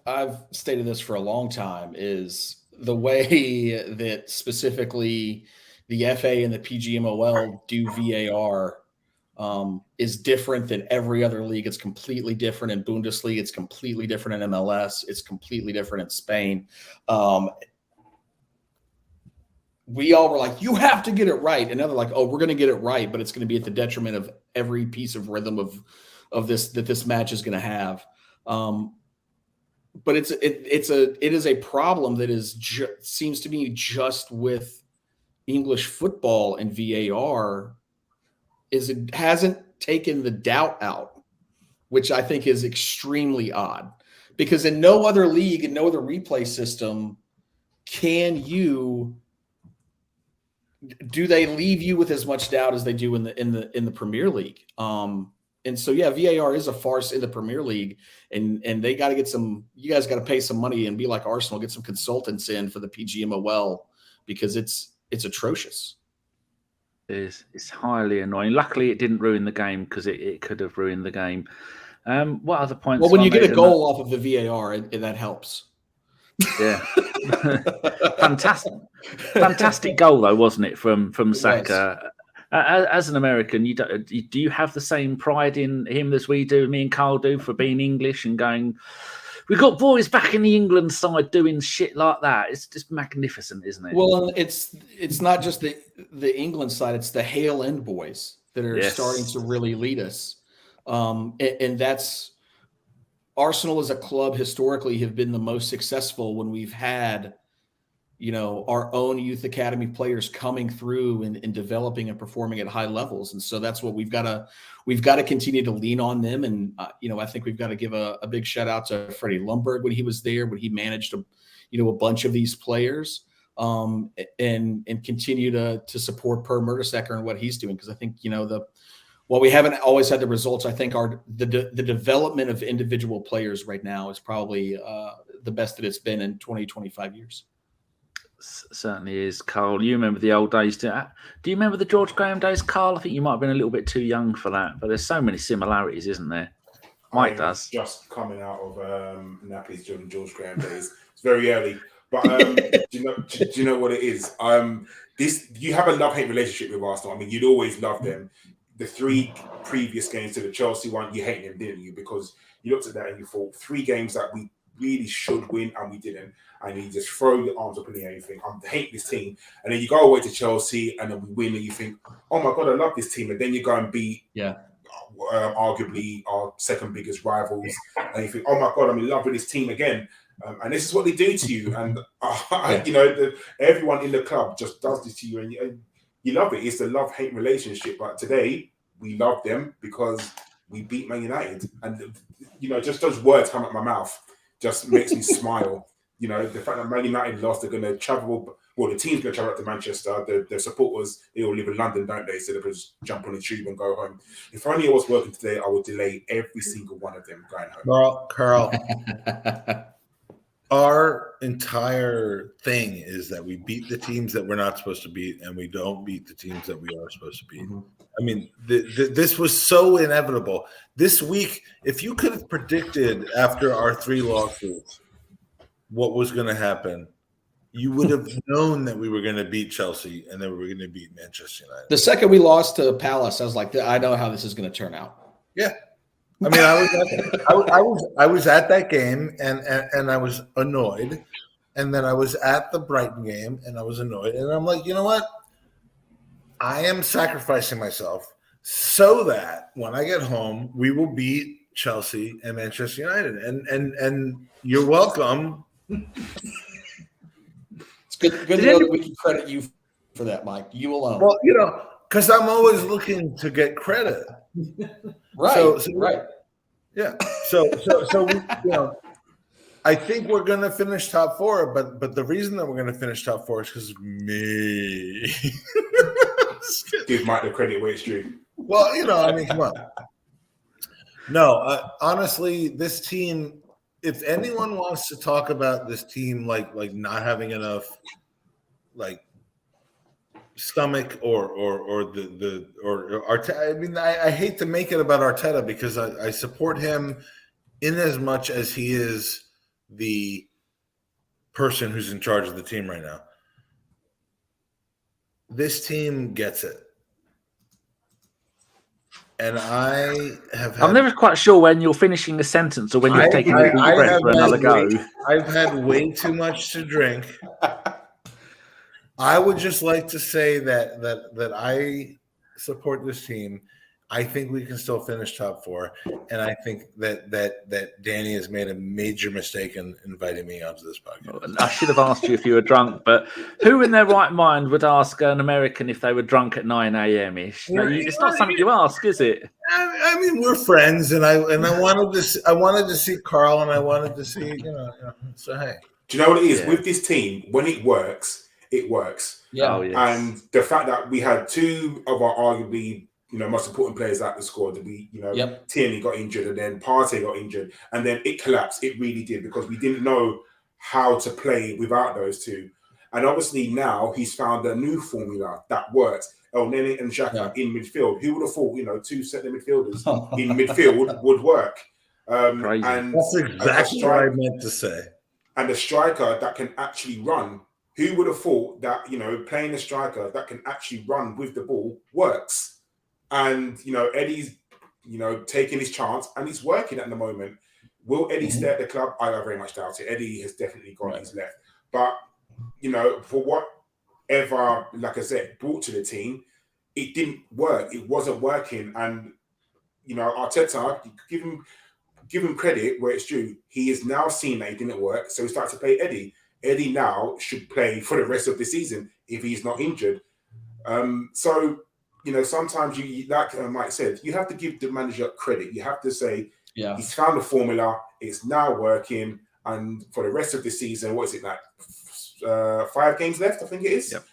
I've stated this for a long time, is the way that specifically the FA and the PGMOL do VAR is different than every other league. It's completely different in Bundesliga. It's completely different in MLS. It's completely different in Spain. We all were like, you have to get it right. And now they're like, oh, we're going to get it right, but it's going to be at the detriment of every piece of rhythm of this match is going to have. But it is a problem that seems to me just with English football and VAR is it hasn't taken the doubt out, which I think is extremely odd, because in no other league and no other replay system do they leave you with as much doubt as they do in the Premier League. And so, yeah, VAR is a farce in the Premier League, and they got to get you guys got to pay some money and be like Arsenal, get some consultants in for the PGMOL, because it's atrocious. It's highly annoying. Luckily, it didn't ruin the game, because it could have ruined the game. What other points? Well, when you get a goal off of the VAR, that helps. Yeah. Fantastic goal, though, wasn't it, from Saka? As an American, do you have the same pride in him as we do, me and Karl do, for being English and going, we've got boys back in the England side doing shit like that? It's just magnificent, isn't it? Well, it's not just the England side; it's the Hale End boys that are starting to really lead us, and that's Arsenal as a club historically have been the most successful when we've had, our own youth academy players coming through and developing and performing at high levels. And so that's what we've got to continue to lean on them. And, I think we've got to give a big shout out to Freddie Ljungberg when he was there, when he managed a bunch of these players, and continue to support Per Mertesacker and what he's doing. Cause I think, while we haven't always had the results, I think the development of individual players right now is probably the best that it's been in 20, 25 years. Certainly is. Karl, you remember the old days. Do you remember the George Graham days, Karl? I think you might have been a little bit too young for that, but there's so many similarities, isn't there? Mike does. Just coming out of Napoli's George Graham days. It's very early. But do you know what it is? You have a love-hate relationship with Arsenal. I mean, you'd always love them. The 3 previous games to the Chelsea one, you hate them, didn't you? Because you looked at that and you thought 3 games that we really should win and we didn't. And you just throw your arms up in the air and you think, I hate this team. And then you go away to Chelsea and then we win and you think, oh my God, I love this team. And then you go and beat arguably our second biggest rivals. And you think, oh my God, I'm in love with this team again. And this is what they do to you. And, everyone in the club just does this to you. And you love it. It's a love-hate relationship. But today, we love them because we beat Man United. And, just those words come out my mouth just makes me smile. The fact that Man United lost, they're going to travel. Well, the team's going to travel up to Manchester. The supporters, they all live in London, don't they? So they just jump on the tube and go home. If only I was working today, I would delay every single one of them going home. Karl, our entire thing is that we beat the teams that we're not supposed to beat, and we don't beat the teams that we are supposed to beat. Mm-hmm. I mean, this was so inevitable. This week, if you could have predicted after our 3 losses what was going to happen, you would have known that we were going to beat Chelsea and that we were going to beat Manchester United. The second we lost to Palace, I was like, I know how this is going to turn out. Yeah. I mean, I was at that game and I was annoyed. And then I was at the Brighton game and I was annoyed. And I'm like, you know what? I am sacrificing myself so that when I get home, we will beat Chelsea and Manchester United. And you're welcome. It's good to know that we can credit you for that, Mike. You alone. Well, because I'm always looking to get credit. Right. Right. Yeah. So we, I think we're going to finish top 4, but the reason that we're going to finish top 4 is because of me. Give Mike the credit where it's due. Well, I mean, come on. No, honestly, this team. If anyone wants to talk about this team, like not having enough, like stomach or Arteta. I mean, I hate to make it about Arteta because I support him in as much as he is the person who's in charge of the team right now. This team gets it. And I'm never quite sure when you're finishing a sentence or when you're taking a deep breath for another go. I've had way too much to drink. I would just like to say that I support this team. I think we can still finish top 4, and I think that Danny has made a major mistake in inviting me onto this podcast. I should have asked you if you were drunk, but who in their right mind would ask an American if they were drunk at 9 a.m. ish? It's not something you ask, is it? I mean, we're friends, and I wanted to see Karl, and I wanted to see So hey, do you know what it is with this team? When it works, it works. Yeah. Oh, yes. And the fact that we had 2 of our arguably most important players out the squad. Tierney got injured, and then Partey got injured, and then it collapsed. It really did, because we didn't know how to play without those 2. And obviously now he's found a new formula that works. Elneny and Xhaka in midfield. Who would have thought, 2 centre midfielders in midfield would work? And that's exactly what I meant to say. And a striker that can actually run. Who would have thought that, playing a striker that can actually run with the ball works? And, Eddie's, taking his chance, and he's working at the moment. Will Eddie stay at the club? I very much doubt it. Eddie has definitely gone his left. But, for whatever Lacazette brought to the team, it didn't work. It wasn't working. And, Arteta, give him credit where it's due. He is now seen that it didn't work, so he started to play Eddie. Eddie now should play for the rest of the season if he's not injured. Sometimes like Mike said, you have to give the manager credit. You have to say, he's found a formula, it's now working, and for the rest of the season, what is it, like 5 games left, I think it is? Yep.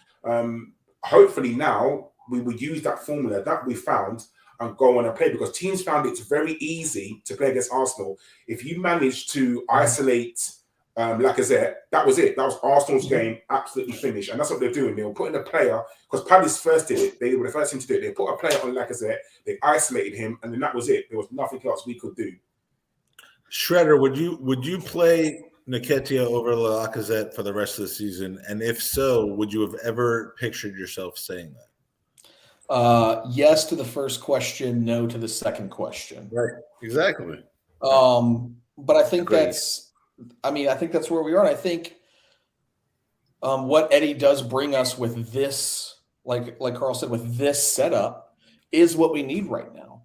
Hopefully now we will use that formula that we found and go on and play, because teams found it's very easy to play against Arsenal. If you manage to isolate Lacazette, that was it. That was Arsenal's game, absolutely finished. And that's what they're doing. They were putting a player, because Palace first did it. They were the first team to do it. They put a player on Lacazette, they isolated him, and then that was it. There was nothing else we could do. Shredder, would you play Nketiah over Lacazette for the rest of the season? And if so, would you have ever pictured yourself saying that? Yes to the first question, no to the second question. Right, exactly. But I think Agreed. I think that's where we are. And I think what Eddie does bring us with this, like Karl said, with this setup is what we need right now.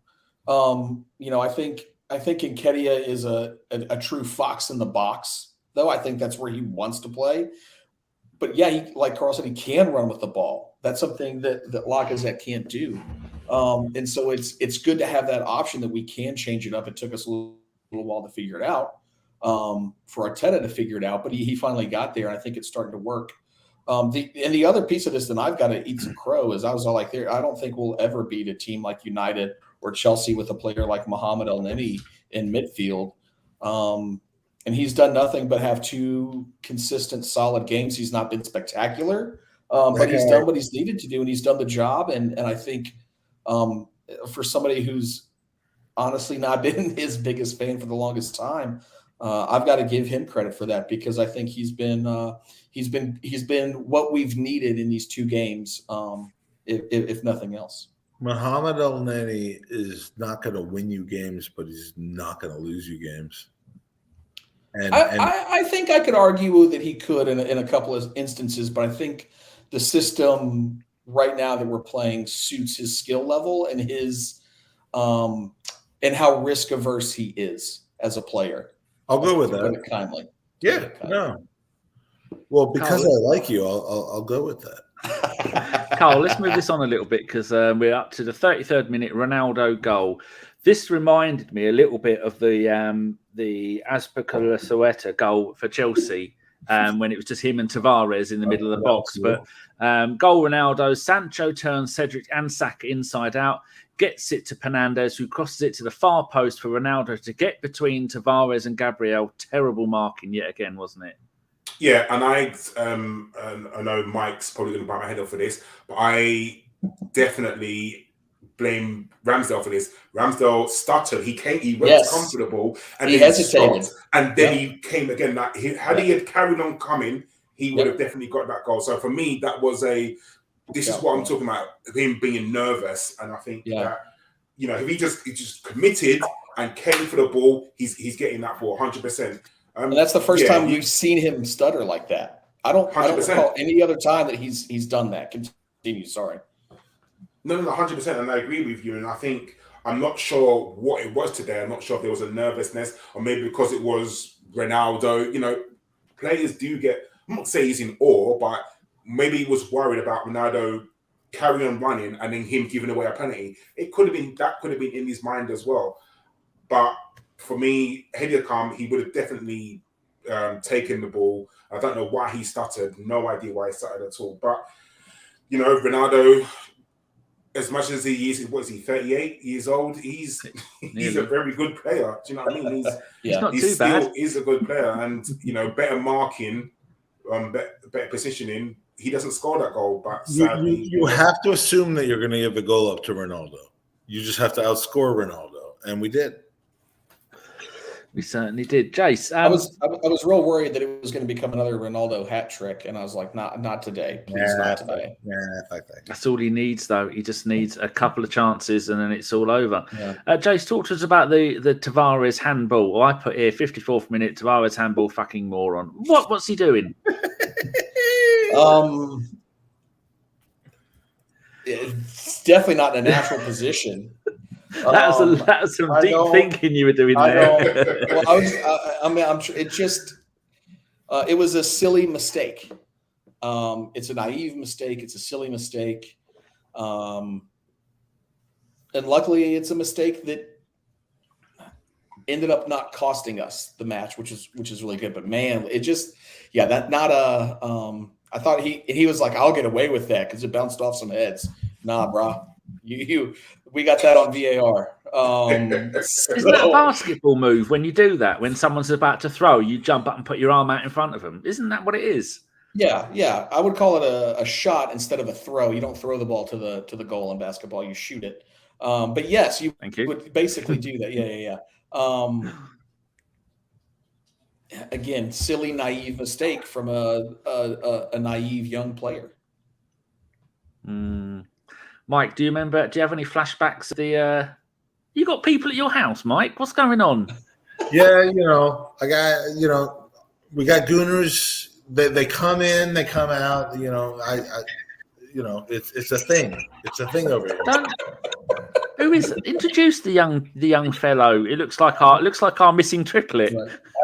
I think Nketiah is a true fox in the box, though. I think that's where he wants to play. But yeah, like Karl said, he can run with the ball. That's something that Lacazette can't do. And so it's good to have that option that we can change it up. It took us a little while to figure it out. For Arteta to figure it out, but he finally got there, and I think it's starting to work. The other piece of this that I've got to eat some crow is I was all like, I don't think we'll ever beat a team like United or Chelsea with a player like Mohamed Elneny in midfield. And he's done nothing but have 2 consistent, solid games. He's not been spectacular, but he's done what he's needed to do, and he's done the job. And I think for somebody who's honestly not been his biggest fan for the longest time, I've got to give him credit for that, because I think he's been what we've needed in these 2 games, if nothing else. Mohamed Elneny is not going to win you games, but he's not going to lose you games. And I think I could argue that he could in a couple of instances, but I think the system right now that we're playing suits his skill level and his and how risk averse he is as a player. I'll go with that. Put it kindly. Yeah, no. Well, because I like you, I'll go with that. Karl, let's move this on a little bit, because we're up to the 33rd minute Ronaldo goal. This reminded me a little bit of the Azpilicueta goal for Chelsea when it was just him and Tavares in the middle of the box. But goal Ronaldo, Sancho turns Cedric and Saka inside out, gets it to Fernandes, who crosses it to the far post for Ronaldo to get between Tavares and Gabriel. Terrible marking yet again, wasn't it? Yeah, and I know Mike's probably going to bite my head off for this, but I definitely blame Ramsdale for this. Ramsdale stuttered. He went comfortable and he then hesitated. stopped, and then he came again. Like he had carried on coming, he would have definitely got that goal. So for me, that was this is what I'm talking about, him being nervous. And I think that, if he just committed and came for the ball, he's getting that ball 100%. And that's the first time we've seen him stutter like that. I don't recall any other time that he's done that. Continue, sorry. No, 100%, and I agree with you. And I think I'm not sure what it was today. I'm not sure if there was a nervousness, or maybe because it was Ronaldo. Players do get. I'm not saying he's in awe, but maybe he was worried about Ronaldo carrying on running and then him giving away a penalty. It could have been in his mind as well. But for me, had he come, he would have definitely taken the ball. I don't know why he stuttered. No idea why he stuttered at all. But Ronaldo, as much as he is, what is he, 38 years old? He's a very good player. Do you know what I mean? He's not too bad. He's a good player, and better marking, better positioning. He doesn't score that goal, but sadly, you have to assume that you're going to give the goal up to Ronaldo. You just have to outscore Ronaldo, and we did. We certainly did. Jace, I was real worried that it was going to become another Ronaldo hat trick, and I was like, not today. Please, not today. That's all he needs, though. He just needs a couple of chances, and then it's all over. Yeah. Jace, talk to us about the Tavares handball. Well, I put here 54th minute Tavares handball. Fucking moron. What's he doing? It's definitely not in a natural position. That was some deep thinking you were doing there. Well, I'm sure it just it was a silly mistake. It's a naive mistake. It's a silly mistake. And luckily, it's a mistake that ended up not costing us the match, which is really good. But man, it just I thought he was like, I'll get away with that because it bounced off some heads. Nah, bro. We got that on VAR. Isn't that a basketball move when you do that? When someone's about to throw, you jump up and put your arm out in front of them. Isn't that what it is? Yeah. I would call it a shot instead of a throw. You don't throw the ball to the goal in basketball. You shoot it. But yes, you would basically do that. Yeah. Again, silly, naive mistake from a naive young player. Mike, do you have any flashbacks of you got people at your house, Mike? What's going on? Yeah, we got gooners. They come in, they come out. It's a thing. It's a thing over here. Who is it? Introduce the young fellow. It looks like our missing triplet.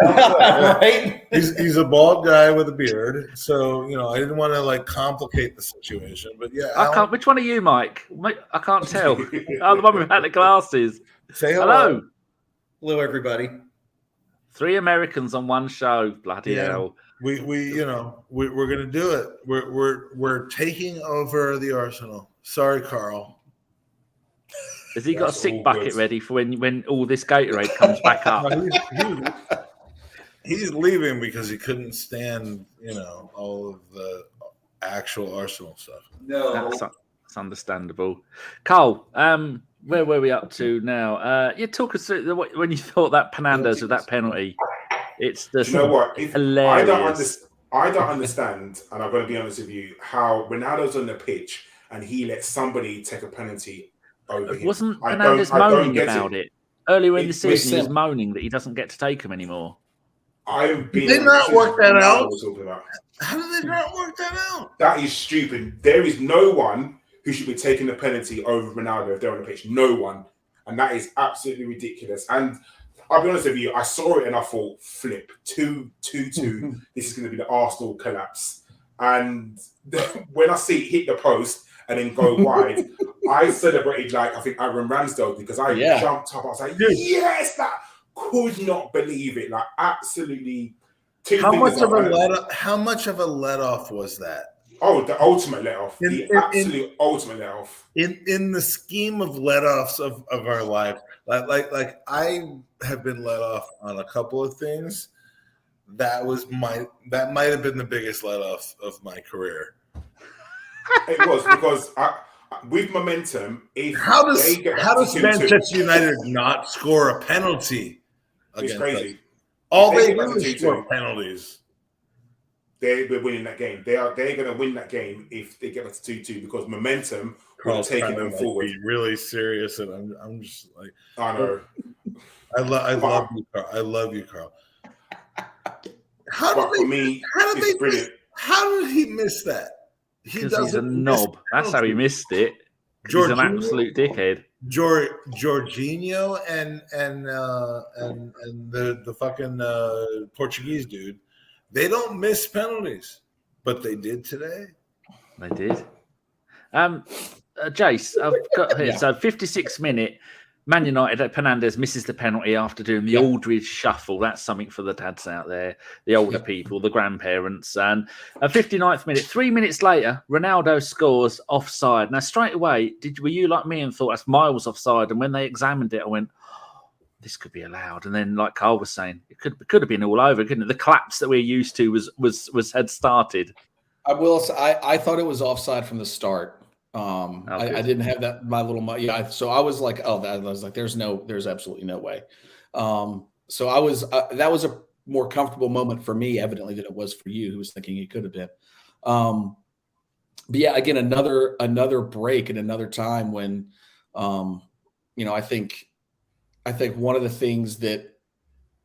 Right? He's a bald guy with a beard, so I didn't want to complicate the situation. But yeah, I can't. Which one are you, Mike? I can't tell. Oh, the one without the glasses. Say hello. Hello, everybody. 3 Americans on one show. Bloody hell. We're gonna do it. We're taking over the Arsenal. Sorry, Karl. Has he got a sick bucket ready for when all this Gatorade comes back up? He's leaving because he couldn't stand, all of the actual Arsenal stuff. No, that's understandable. Karl, where were we up to now? Talk us through when you thought that Fernandes with that penalty. It's just hilarious. I don't understand, and I'm going to be honest with you, how Ronaldo's on the pitch and he lets somebody take a penalty over him. Wasn't Fernandes moaning about it? Earlier in the season, he was moaning that he doesn't get to take them anymore. Did they not work that out? How did they not work that out? That is stupid. There is no one who should be taking the penalty over Ronaldo if they're on the pitch. No one. And that is absolutely ridiculous. And I'll be honest with you, I saw it and I thought, flip, 2-2-2. This is going to be the Arsenal collapse. And when I see it hit the post and then go wide. I celebrated like I think Aaron Ramsdale because I jumped up. I was like, yes, that could not believe it. Like absolutely. How much of a let off was that? Oh, the ultimate let off. The absolute ultimate let off. In the scheme of let offs of our life, like I have been let off on a couple of things. That might have been the biggest let off of my career. It was because with momentum, how does Manchester United not score a penalty? It's crazy. Us? All they do is score penalties. They're winning that game. They're going to win that game if they get us to 2-2 because momentum will take them forward. Be really serious, and I'm just like, I know. I love you, Karl. I love you, Karl. How did he miss that? Because he's a knob. That's how he missed it. He's an absolute dickhead. Jorginho and the fucking Portuguese dude, they don't miss penalties, but they did today. They did. Jace, I've got here. So 56th minute, Man United, Fernandes misses the penalty after doing the Aldridge shuffle. That's something for the dads out there, the older people, the grandparents. And at 59th minute, 3 minutes later, Ronaldo scores offside. Now, straight away, were you like me and thought that's miles offside? And when they examined it, I went, this could be allowed. And then, like Karl was saying, it could have been all over, couldn't it? The collapse that we're used to had started. I will say, I thought it was offside from the start. I didn't have that so I was like, there's absolutely no way. So I was that was a more comfortable moment for me, evidently, than it was for you, who was thinking it could have been. But yeah, again, another break and another time when I think one of the things that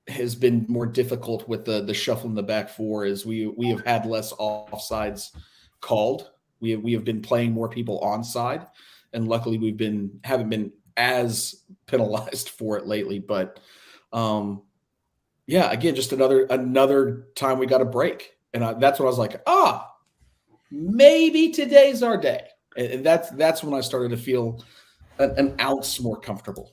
has been more difficult with the shuffle in the back four is we have had less offsides called. We have been playing more people onside, and luckily haven't been as penalized for it lately. But again, just another time we got a break, and that's when I was like, maybe today's our day, and that's when I started to feel an ounce more comfortable.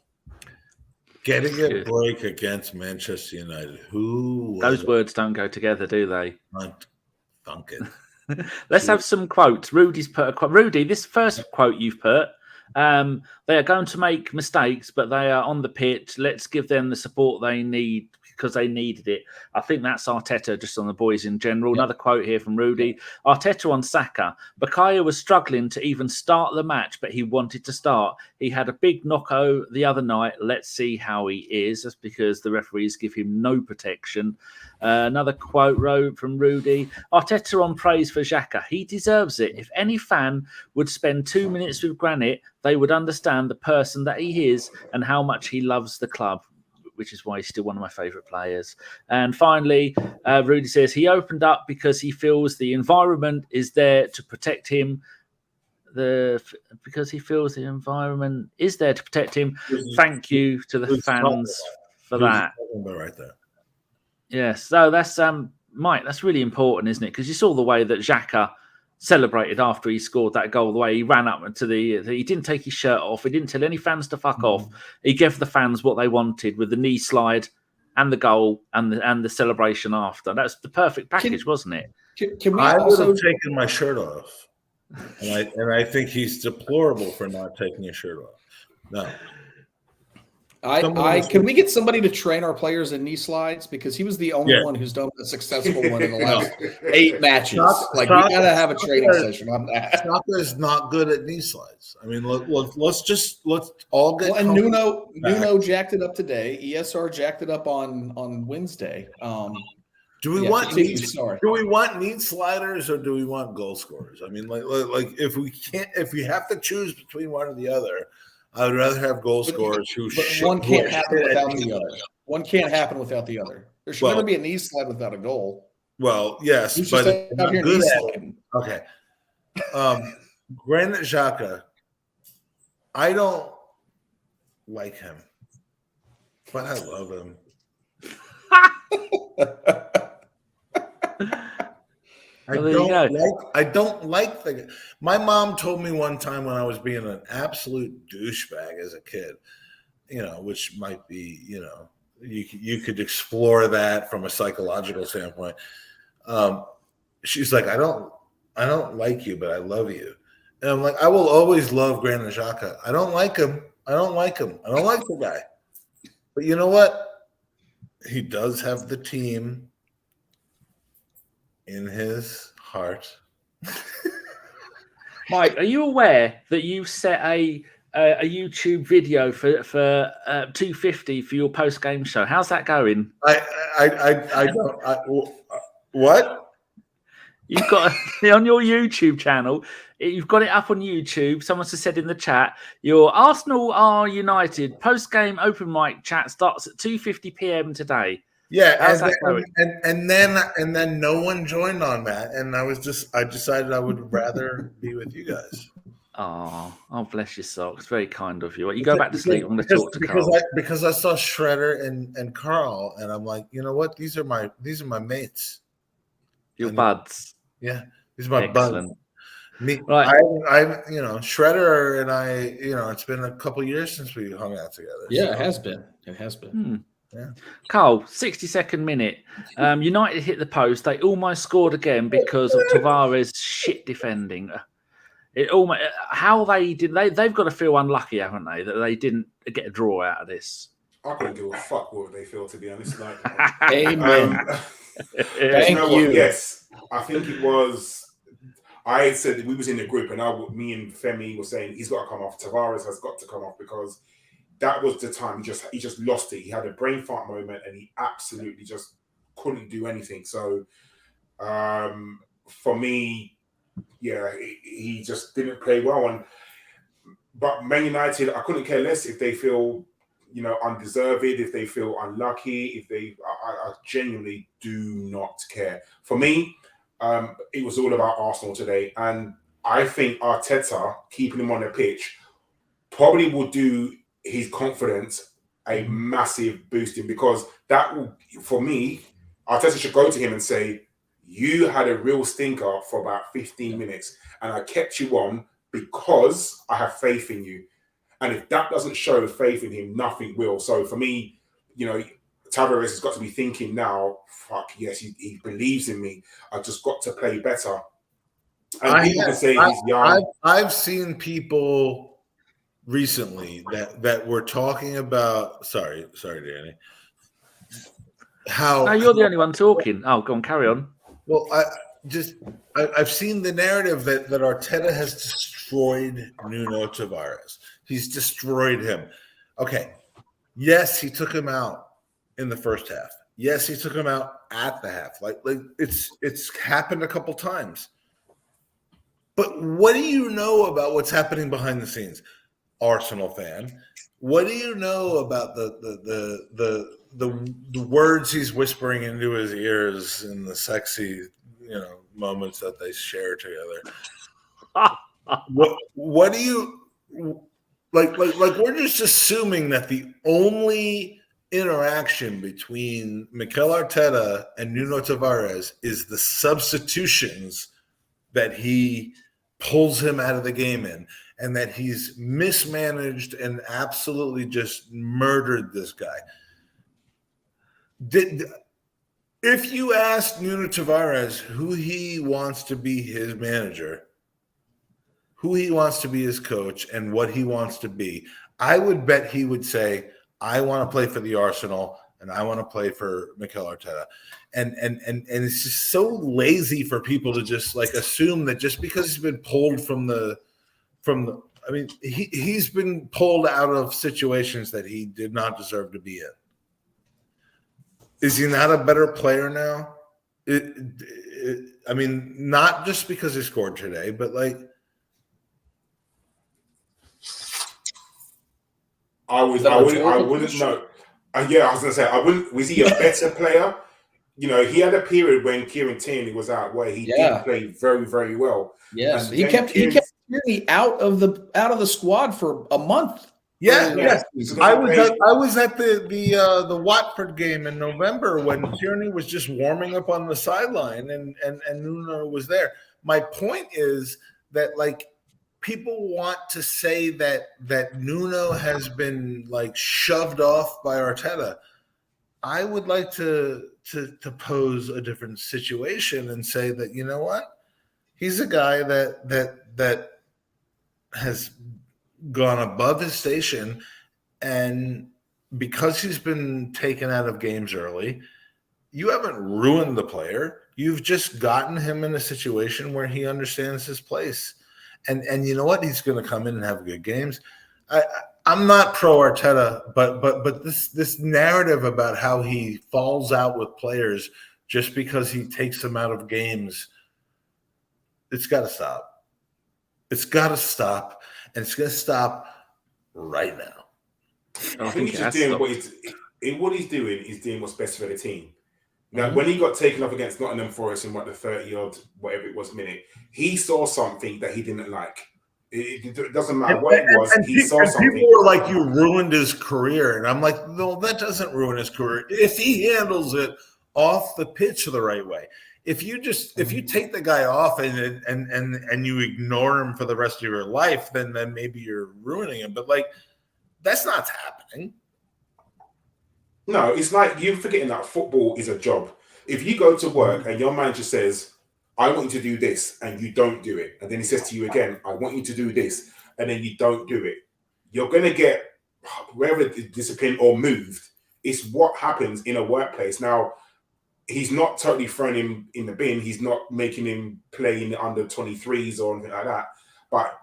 Getting a break against Manchester United. Those words don't go together, do they? Duncan. Let's have some quotes. Rudy's put a quote. Rudy, this first quote you've put, they are going to make mistakes, but they are on the pitch. Let's give them the support they need because they needed it. I think that's Arteta just on the boys in general. Another quote here from Rudy. Arteta on Saka. Bukayo was struggling to even start the match, but he wanted to start. He had a big knocko the other night. Let's see how he is. That's because the referees give him no protection. Another quote from Rudy. Arteta on praise for Xhaka. He deserves it. If any fan would spend 2 minutes with Granit, they would understand the person that he is and how much he loves the club, which is why he's still one of my favourite players. And finally, Rudy says he opened up because he feels the environment is there to protect him. Because he feels the environment is there to protect him. Thank you to the fans for that. Right there. Yes, so that's Mike. That's really important, isn't it? Because you saw the way that Xhaka celebrated after he scored that goal. The way he ran up to he didn't take his shirt off. He didn't tell any fans to fuck off. He gave the fans what they wanted with the knee slide and the goal and the celebration after. That's the perfect package, wasn't it? I would have taken my shirt off, and I think he's deplorable for not taking his shirt off. No. Can we get somebody to train our players in knee slides? Because he was the only one who's done a successful one in the last 8 matches. We gotta have a training session on that. Saka is not good at knee slides. I mean, let's all get. And Nuno jacked it up today. ESR jacked it up on Wednesday. Do we want knee sliders or do we want goal scorers? I mean, like if we have to choose between one or the other. I would rather have goal scorers one can't happen without the other. One can't happen without the other. There should never be a knee slide without a goal. Well, yes, but not good at it. Okay. Granit Xhaka, I don't like him, but I love him. I don't like the. My mom told me one time when I was being an absolute douchebag as a kid, which might be, you could explore that from a psychological standpoint. She's like, I don't like you, but I love you. And I'm like, I will always love Granit Xhaka. I don't like him. I don't like the guy. But you know what? He does have the team in his heart. Mike, are you aware that you set a YouTube video for 250 for your post game show? How's that going? I don't. What? You've got on your YouTube channel. You've got it up on YouTube. Someone just said in the chat, your Arsenal are United post game open mic chat starts at 2:50 p.m. today. Yeah, and then no one joined on that, and I decided I would rather be with you guys. Oh, bless your socks. Very kind of you. You go back to sleep. I'm going to talk to Karl. Because I saw Shredder and Karl, and I'm like, you know what? These are my mates. Your buds. Yeah, these are my buds. Me, right. I Shredder and I, it's been a couple years since we hung out together. Yeah, so. It has been. Yeah. Karl, 62nd minute. United hit the post. They almost scored again because of Tavares' shit defending. It almost how they did. They've got to feel unlucky, haven't they, that they didn't get a draw out of this. I couldn't give a fuck what they feel, to be honest. Like, amen. Thank you. Yes, I think it was. I said we was in the group, and me and Femi were saying he's got to come off. Tavares has got to come off because that was the time he just lost it. He had a brain fart moment, and he absolutely just couldn't do anything. So, for me, yeah, he just didn't play well. But Man United, I couldn't care less if they feel, undeserved, if they feel unlucky, I genuinely do not care. For me, it was all about Arsenal today. And I think Arteta, keeping him on the pitch, probably will do his confidence a massive boosting, because that will, for me, Arteta should go to him and say, you had a real stinker for about 15 minutes and I kept you on because I have faith in you. And if that doesn't show faith in him, nothing will. So for me, Tavares has got to be thinking now, fuck, yes, he believes in me. I've just got to play better. And people can say he's young. I've seen people recently that were talking about, sorry, Danny. No, you're the only one talking. Oh, go on, carry on. Well, I've seen the narrative that Arteta has destroyed Nuno Tavares. He's destroyed him. Okay. Yes, he took him out in the first half. Yes, he took him out at the half. Like it's happened a couple times. But what do you know about what's happening behind the scenes, Arsenal fan? What do you know about the words he's whispering into his ears in the sexy, moments that they share together? What do you like? We're just assuming that the only interaction between Mikel Arteta and Nuno Tavares is the substitutions that he pulls him out of the game in, and that he's mismanaged and absolutely just murdered this guy. If you ask Nuno Tavares who he wants to be his manager, who he wants to be his coach, and what he wants to be, I would bet he would say, I want to play for the Arsenal and I want to play for Mikel Arteta. And it's just so lazy for people to just assume that just because he's been pulled from the he's been pulled out of situations that he did not deserve to be in. Is he not a better player now? Not just because he scored today, but I wouldn't know. I was gonna say I wouldn't. Was he a better player? He had a period when Kieran Tierney was out where he did play very, very well. Yes, he kept Tierney out of the squad for a month. Yeah, Yeah. yes. I was at the Watford game in November when Tierney was just warming up on the sideline and Nuno was there. My point is that like people want to say that Nuno has been like shoved off by Arteta. I would like to pose a different situation and say that, you know what? He's a guy that has gone above his station, and because he's been taken out of games early, you haven't ruined the player. You've just gotten him in a situation where he understands his place. And you know what? He's going to come in and have good games. I'm not pro Arteta, but this narrative about how he falls out with players just because he takes them out of games, it's got to stop. It's got to stop, and it's going to stop right now. I think he's just doing what he's doing is doing what's best for the team. Now, when he got taken off against Nottingham Forest in the 30-odd, whatever it was, minute, he saw something that he didn't like. It doesn't matter what it was. He saw something. People were like, "You ruined his career," and I'm like, "No, that doesn't ruin his career if he handles it off the pitch the right way. If you take the guy off and you ignore him for the rest of your life, then maybe you're ruining him. But like, that's not happening." No, it's like you're forgetting that football is a job. If you go to work and your manager says, "I want you to do this," and you don't do it, and then he says to you again, "I want you to do this," and then you don't do it, you're going to get whether disciplined or moved. It's what happens in a workplace. Now, he's not totally throwing him in the bin. He's not making him play in the under 23s or anything like that. But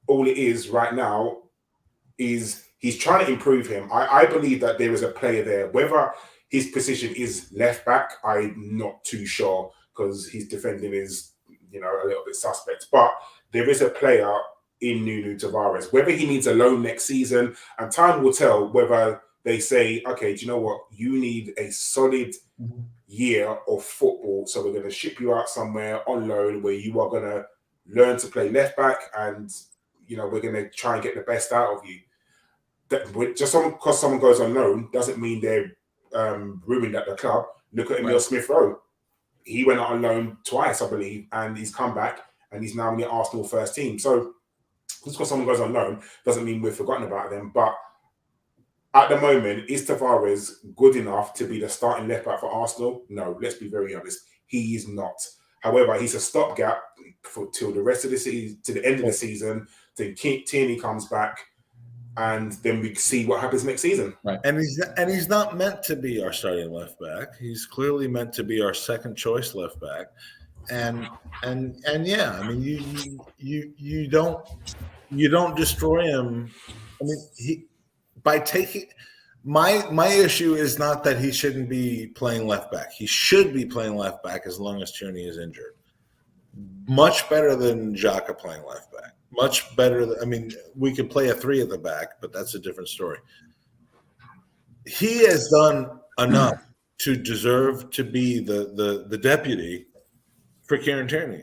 all it is right now is he's trying to improve him. I believe that there is a player there. Whether his position is left back, I'm not too sure because his defending is, a little bit suspect. But there is a player in Nuno Tavares. Whether he needs a loan next season, and time will tell whether they say, "Okay, do you know what? You need a solid year of football, so we're going to ship you out somewhere on loan where you are going to learn to play left back, and we're going to try and get the best out of you." That just because someone goes on loan doesn't mean they're ruined at the club. Look at Emile Smith-Rowe. He went out on loan twice, I believe, and he's come back and he's now in the Arsenal first team. So just because someone goes on loan doesn't mean we've forgotten about them. But at the moment, is Tavares good enough to be the starting left back for Arsenal? No, let's be very honest. He is not. However, he's a stopgap till the rest of the season, to the end of the season, till Tierney comes back, and then we see what happens next season. Right. And he's not meant to be our starting left back. He's clearly meant to be our second choice left back. And yeah, I mean you don't destroy him. I mean by taking my issue is not that he shouldn't be playing left back. He should be playing left back as long as Tierney is injured. Much better than Xhaka playing left back. Much better. We could play a 3 at the back, but that's a different story. He has done enough to deserve to be the deputy for Kieran Tierney.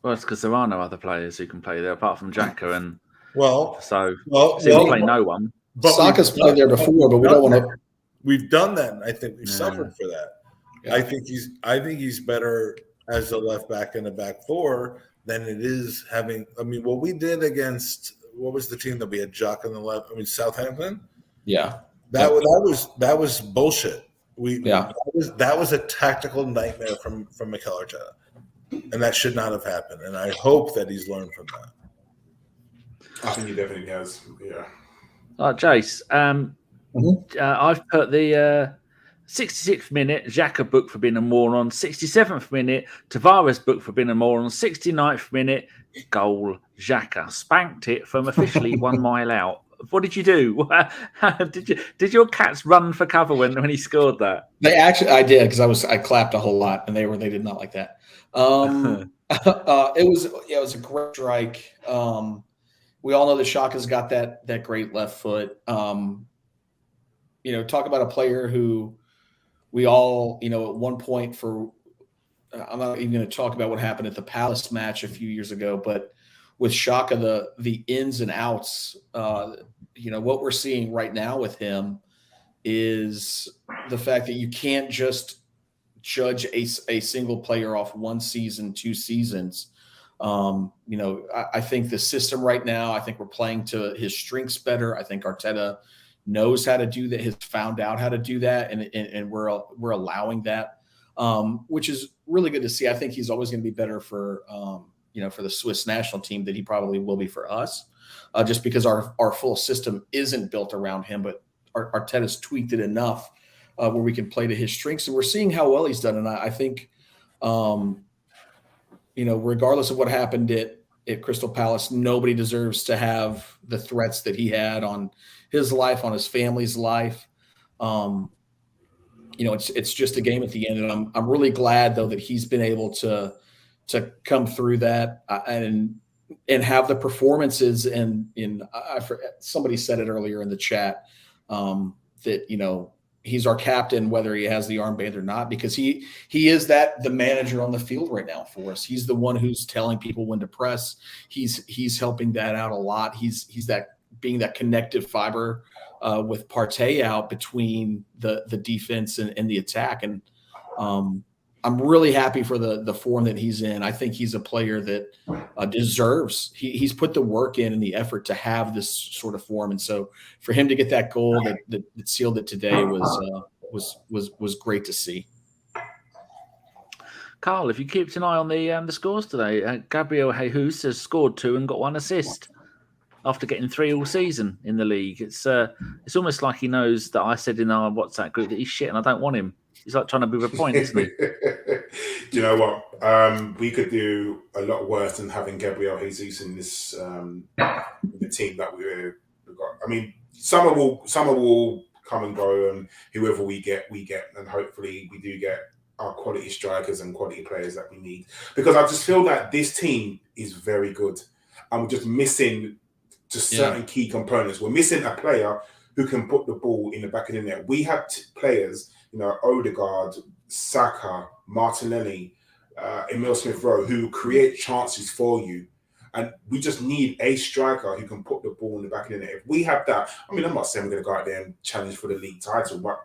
Well, it's because there are no other players who can play there apart from Xhaka, and we play no one. But Saka's played there before, but we don't want to. We've done that. And I think we've suffered for that. Yeah. I think he's better as a left back and a back 4 than it is having. What we did against what was the team that we had Xhaka on the left? Southampton. Yeah, that was bullshit. That was a tactical nightmare from Mikel Arteta, and that should not have happened. And I hope that he's learned from that. I think he definitely has. Yeah. Jace, I've put the 66th minute, Xhaka booked for being a moron. 67th minute, Tavares booked for being a moron. 69th minute, goal, Xhaka. Spanked it from officially 1 mile out. What did you do? Did your cats run for cover when he scored that? I did because I clapped a whole lot and they did not like that. It was a great strike. We all know that Xhaka's got that great left foot. Talk about a player who we all, at one point I'm not even going to talk about what happened at the Palace match a few years ago, but Xhaka, the ins and outs. What we're seeing right now with him is the fact that you can't just judge a single player off one season, 2 seasons. I think the system right now, I think we're playing to his strengths better. I think Arteta knows how to do that, has found out how to do that, and we're allowing that, which is really good to see. I think he's always going to be better for the Swiss national team than he probably will be for us, just because our full system isn't built around him, but Arteta's tweaked it enough where we can play to his strengths, and we're seeing how well he's done. And I think, regardless of what happened at Crystal Palace, nobody deserves to have the threats that he had on his life, on his family's life. It's just a game at the end, and I'm really glad though that he's been able to come through that and have the performances. And somebody said it earlier in the chat that he's our captain, whether he has the armband or not, because he is the manager on the field right now for us. He's the one who's telling people when to press. He's helping that out a lot. He's being that connective fiber with Partey out between the defense and the attack. And I'm really happy for the form that he's in. I think he's a player that deserves. He's put the work in and the effort to have this sort of form, and so for him to get that goal that sealed it today was great to see. Karl, if you kept an eye on the scores today, Gabriel Jesus has scored 2 and got 1 assist after getting 3 all season in the league. It's almost like he knows that I said in our WhatsApp group that he's shit and I don't want him. He's like trying to prove a point, isn't he? Do you know what? We could do a lot worse than having Gabriel Jesus in this the team that we've got. I mean, summer will come and go, and whoever we get, and hopefully we do get our quality strikers and quality players that we need. Because I just feel that this team is very good, and we're just missing certain key components. We're missing a player who can put the ball in the back of the net. We have players. Odegaard, Saka, Martinelli, Emile Smith-Rowe, who create chances for you. And we just need a striker who can put the ball in the back of the net. If we have that, I'm not saying we're going to go out there and challenge for the league title, but,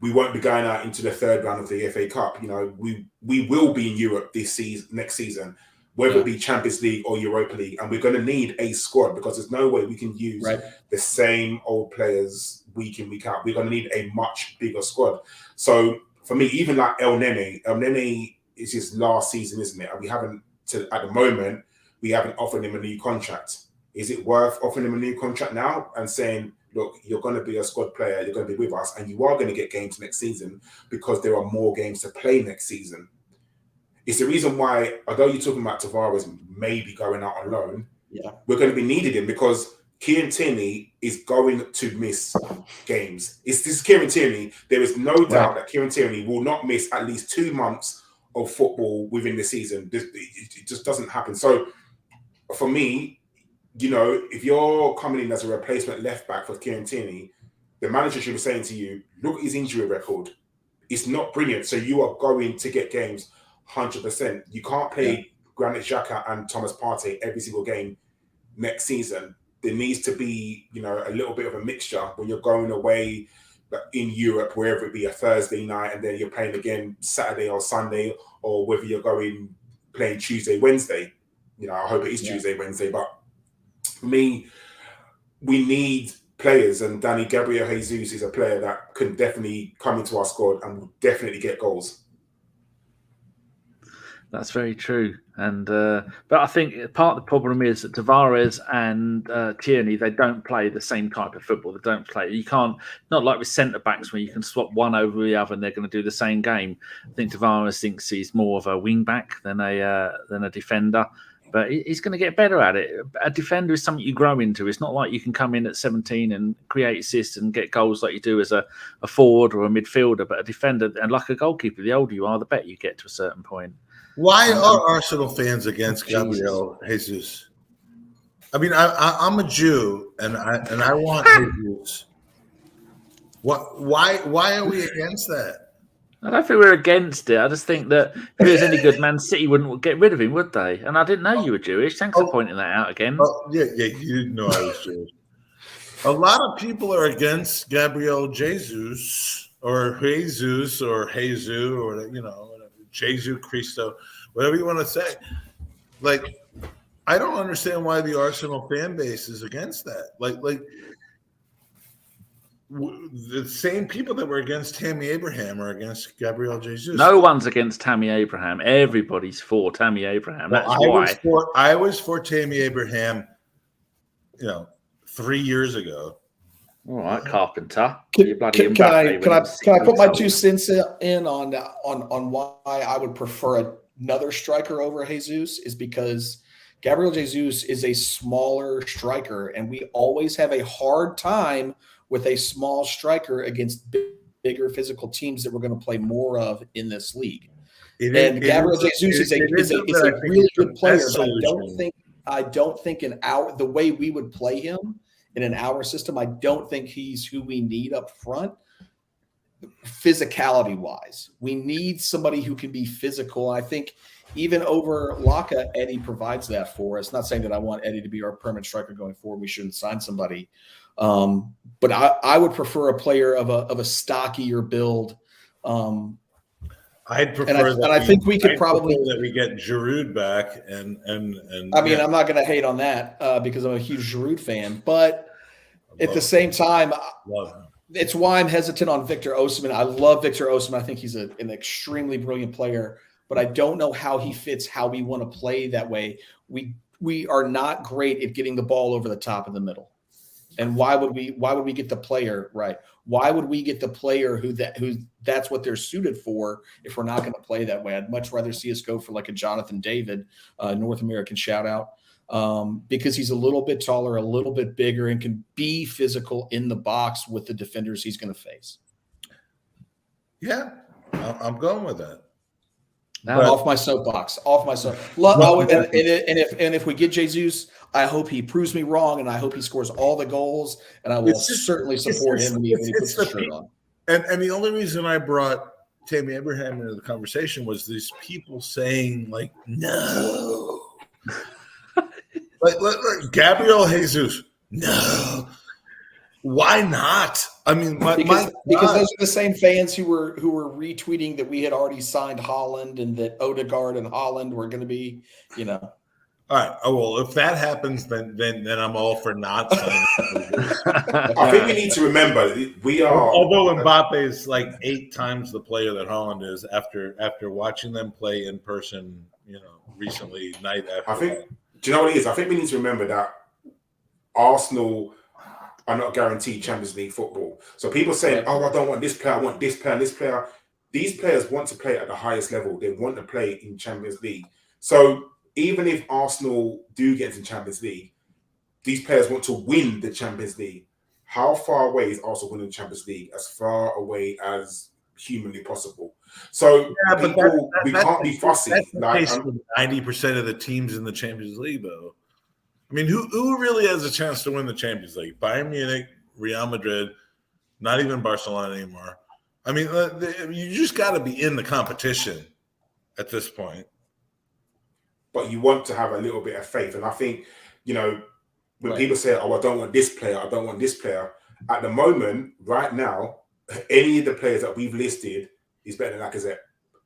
we won't be going out into the 3rd round of the FA Cup. We will be in Europe next season, whether it be Champions League or Europa League. And we're going to need a squad because there's no way we can use the same old players week in, week out. We're going to need a much bigger squad. So for me, even like El Nene is his last season, isn't it? And at the moment, we haven't offered him a new contract. Is it worth offering him a new contract now and saying, look, you're going to be a squad player, you're going to be with us, and you are going to get games next season because there are more games to play next season? It's the reason why, although you're talking about Tavares maybe going out on loan, we're going to be needed him because Kieran Tierney is going to miss games. This is Kieran Tierney. There is no doubt that Kieran Tierney will not miss at least 2 months of football within the season. It just doesn't happen. So for me, if you're coming in as a replacement left back for Kieran Tierney, the manager should be saying to you, look at his injury record. It's not brilliant. So you are going to get games 100%. You can't play Granit Xhaka and Thomas Partey every single game next season. There needs to be, a little bit of a mixture when you're going away in Europe, wherever it be a Thursday night, and then you're playing again Saturday or Sunday, or whether you're playing Tuesday, Wednesday. I hope it is Tuesday, Wednesday. But for me, we need players, and Gabriel Jesus is a player that can definitely come into our squad and will definitely get goals. That's very true. And but I think part of the problem is that Tavares and Tierney, they don't play the same type of football. They don't play. You can't, not like with centre backs where you can swap one over the other and they're going to do the same game. I think Tavares thinks he's more of a wing back than a defender. But he's going to get better at it. A defender is something you grow into. It's not like you can come in at 17 and create assists and get goals like you do as a forward or a midfielder. But a defender, and like a goalkeeper, the older you are, the better you get to a certain point. Why are Arsenal fans against Gabriel Jesus? I mean, I'm a Jew, and I want Jesus. Why are we against that? I don't think we're against it. I just think that if he was any good, Man City wouldn't get rid of him, would they? And I didn't know you were Jewish. Thanks for pointing that out again. Yeah, you didn't know I was Jewish. A lot of people are against Gabriel Jesus or Jesus or Jesus Cristo, whatever you want to say. Like, I don't understand why the Arsenal fan base is against that. Like the same people that were against Tammy Abraham are against Gabriel Jesus. No one's against Tammy Abraham. Everybody's for Tammy Abraham. That's why. I was for Tammy Abraham, 3 years ago. All right, Carpenter. Can I put my 2 cents in on why I would prefer another striker over Jesus? Is because Gabriel Jesus is a smaller striker, and we always have a hard time with a small striker against bigger physical teams that we're going to play more of in this league. Gabriel Jesus is a really good player, but I don't think the way we would play him in our system, I don't think he's who we need up front. Physicality wise, we need somebody who can be physical. I think even over Laka, Eddie provides that for us. Not saying that I want Eddie to be our permanent striker going forward. We shouldn't sign somebody. But I would prefer a player of a stockier build. I'd prefer and I think we could probably that we get Giroud back and I mean, I'm not going to hate on that because I'm a huge Giroud fan, but at the same time, it's why I'm hesitant on Victor Osimhen. I love Victor Osimhen. I think he's an extremely brilliant player, but I don't know how he fits how we want to play that way. We are not great at getting the ball over the top of the middle. And why would we get the player right? Why would we get the player who that's what they're suited for if we're not going to play that way? I'd much rather see us go for like a Jonathan David, North American shout out, because he's a little bit taller, a little bit bigger, and can be physical in the box with the defenders he's going to face. Yeah, I'm going with that. Off my soapbox. And if we get Jesus, I hope he proves me wrong, and I hope he scores all the goals, and I will certainly support him when he puts the shirt on. And the only reason I brought Tammy Abraham into the conversation was these people saying, like, no. like Gabriel Jesus, no. Why not? I mean, because those are the same fans who were retweeting that we had already signed Haaland and that Odegaard and Haaland were going to be, All right. Oh well, if that happens, then I'm all for not signing. I think we need to remember we are. Although Mbappe is like 8 times the player that Haaland is, after watching them play in person, recently night after. Do you know what it is? I think we need to remember that Arsenal are not guaranteed Champions League football. So people saying, "Oh, I don't want this player. I want this player and this player." These players want to play at the highest level. They want to play in Champions League. So even if Arsenal do get into Champions League, these players want to win the Champions League. How far away is Arsenal winning the Champions League? As far away as humanly possible. So we can't be fussy. That's the case with 90% of the teams in the Champions League, though. I mean, who really has a chance to win the Champions League? Bayern Munich, Real Madrid, not even Barcelona anymore. I mean, you just got to be in the competition at this point. But you want to have a little bit of faith. And I think, when people say, "Oh, I don't want this player, I don't want this player," at the moment, right now, any of the players that we've listed is better than Lacazette.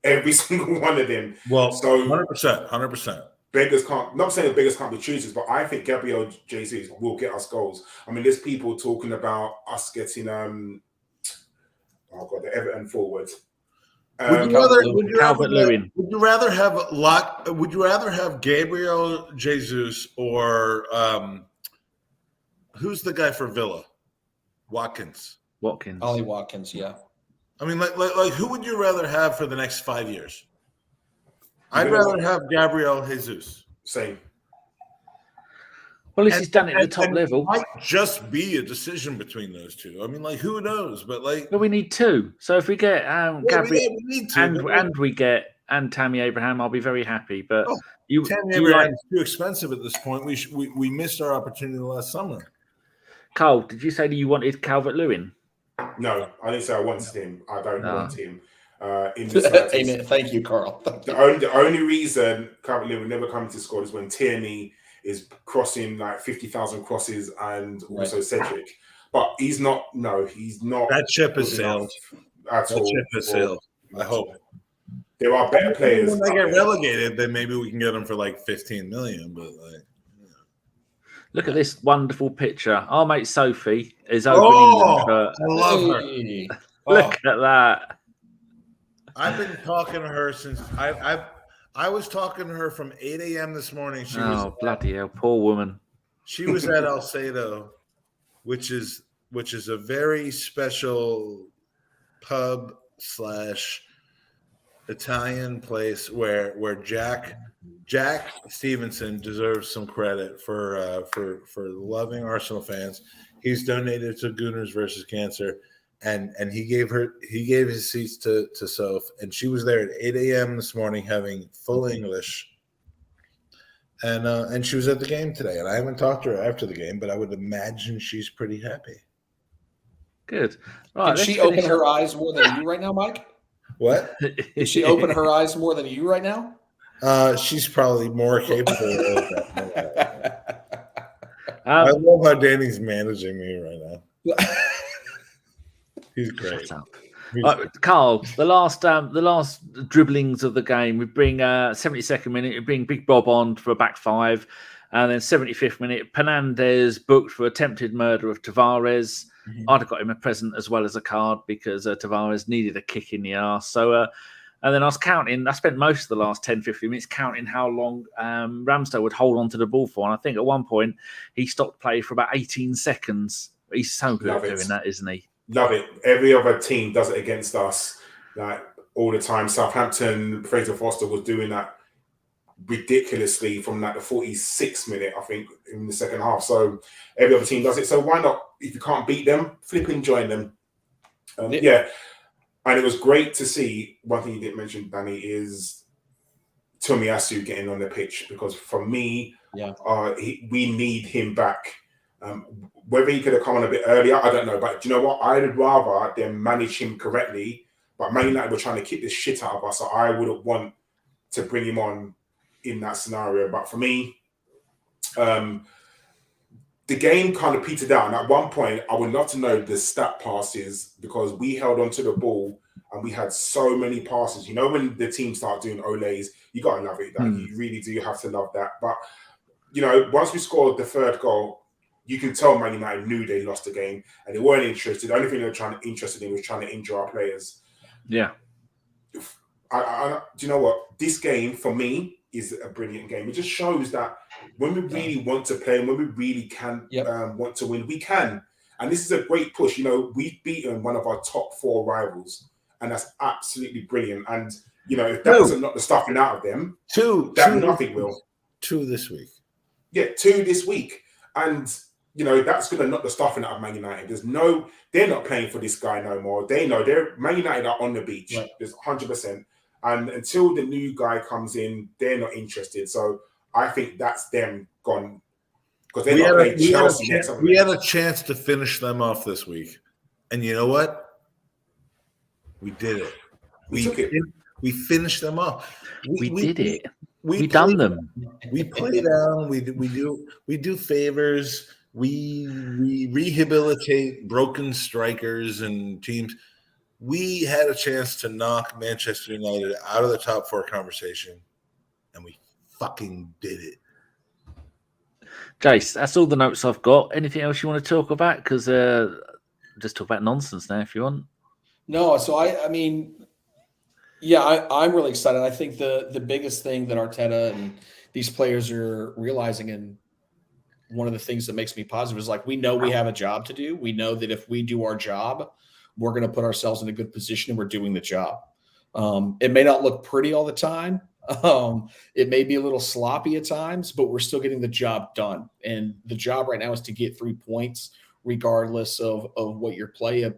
Every single one of them. Well, so 100%. Beggars can't. Not saying that beggars can't be choosers, but I think Gabriel Jesus will get us goals. I mean, there's people talking about us getting the Everton forwards. Would you rather have Gabriel Jesus or who's the guy for Villa? Watkins. Ollie Watkins, yeah. I mean, like who would you rather have for the next 5 years? I'd rather have Gabriel Jesus. Same. Well, at least he's done it at the top level. It might just be a decision between those two. I mean, like, who knows? But we need 2. So if we get Gabriel and we get Tammy Abraham, I'll be very happy. But Tammy Abraham is too expensive at this point. We missed our opportunity last summer. Karl, did you say that you wanted Calvert-Lewin? No, I didn't say I wanted him. I don't want him. in the side. Amen. Thank you, Karl. The only reason currently we're never coming to score is when Tierney is crossing like 50,000 crosses and also Cedric. But he's not. No, he's not. That ship has sailed. At all. That ship has sailed. I hope. There are better players. When they get relegated, then maybe we can get them for like 15 million. But like, look at this wonderful picture. Our mate Sophie is opening. I love her. Look at that. I've been talking to her since I was talking to her from 8 a.m. this morning. She was bloody hell, poor woman. She was at Alcedo, which is a very special pub / Italian place where Jack Stevenson deserves some credit for loving Arsenal fans. He's donated to Gooners versus Cancer, and he gave his seats to Soph, and she was there at 8 a.m. this morning having full English. And she was at the game today, and I haven't talked to her after the game, but I would imagine she's pretty happy. Good. Right, Did she open her eyes more than you right now, Mike? What? Did she open her eyes more than you right now? She's probably more capable of that. I love how Danny's managing me right now. He's great. Karl, the last dribblings of the game, we bring 72nd minute, we bring Big Bob on for a back five, and then 75th minute, Penandes booked for attempted murder of Tavares. Mm-hmm. I'd have got him a present as well as a card because Tavares needed a kick in the arse. So, and then I was counting, I spent most of the last 10, 15 minutes counting how long Ramsdale would hold on to the ball for. And I think at one point he stopped play for about 18 seconds. He's so good at doing that, isn't he? Love it. Every other team does it against us, like all the time. Southampton, Fraser Foster was doing that ridiculously from like the 46th minute, I think, in the second half. So every other team does it. So why not? If you can't beat them, flipping join them. Yeah. And it was great to see. One thing you didn't mention, Danny, is Tomiyasu getting on the pitch, because for me, we need him back. Whether he could have come on a bit earlier, I don't know. But do you know what? I'd rather them manage him correctly. But Man United were trying to kick this shit out of us, so I wouldn't want to bring him on in that scenario. But for me, the game kind of petered out. And at one point, I would love to know the stat passes, because we held onto the ball and we had so many passes. You know, when the team start doing olays, you got to love it. You really do have to love that. But, you know, once we scored the third goal, you can tell Man United knew they lost the game and they weren't interested. The only thing they were interested in was trying to injure our players. Yeah. Do you know what? This game, for me, is a brilliant game. It just shows that when we really want to play and when we really can want to win, we can. And this is a great push. You know, we've beaten one of our top 4 rivals, and that's absolutely brilliant. And, you know, if that doesn't knock the stuffing out of them, nothing will. 2 this week. Yeah, 2 this week. And, you know, that's going to knock the stuffing out of Man United. They're not playing for this guy no more. They know Man United are on the beach. Right. There's 100%. And until the new guy comes in, they're not interested. So I think that's them gone. Because they're not playing Chelsea next time. We had a chance to finish them off this week. And you know what? We did it. We took it. We finished them off. We did it. We done them. We play down. We do favors. We rehabilitate broken strikers and teams. We had a chance to knock Manchester United out of the top 4 conversation, and we fucking did it. Jace, that's all the notes I've got. Anything else you want to talk about? Because just talk about nonsense now if you want. No, so I mean, yeah, I'm really excited. I think the biggest thing that Arteta and these players are realizing, and one of the things that makes me positive, is like, we know we have a job to do. We know that if we do our job, we're going to put ourselves in a good position, and we're doing the job. It may not look pretty all the time. It may be a little sloppy at times, but we're still getting the job done. And the job right now is to get 3 points, regardless of what your play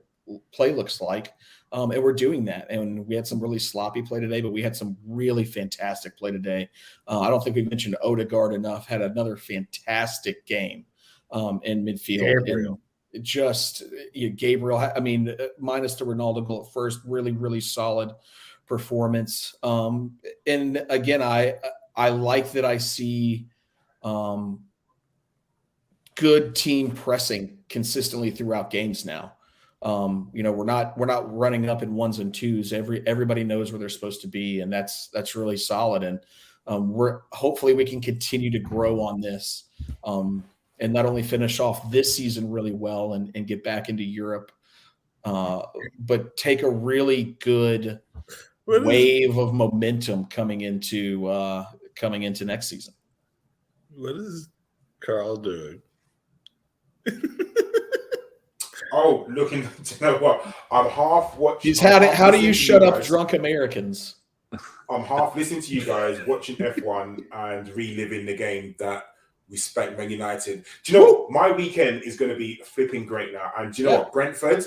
looks like. And we're doing that. And we had some really sloppy play today, but we had some really fantastic play today. I don't think we mentioned Odegaard enough. Had another fantastic game in midfield. Gabriel. Gabriel, I mean, minus the Ronaldo goal at first, really, really solid performance. And again, I like that I see good team pressing consistently throughout games now. We're not running up in ones and twos. Everybody knows where they're supposed to be, and that's really solid. And hopefully we can continue to grow on this, and not only finish off this season really well and get back into Europe, but take a really good wave of momentum coming into next season. What is Karl doing? Oh, looking. Do you know what? I'm half watching. How do you shut up drunk Americans? I'm half listening to you guys, watching F1 and reliving the game that respect Man United. Do you know what? My weekend is going to be flipping great now. And do you know what? Brentford,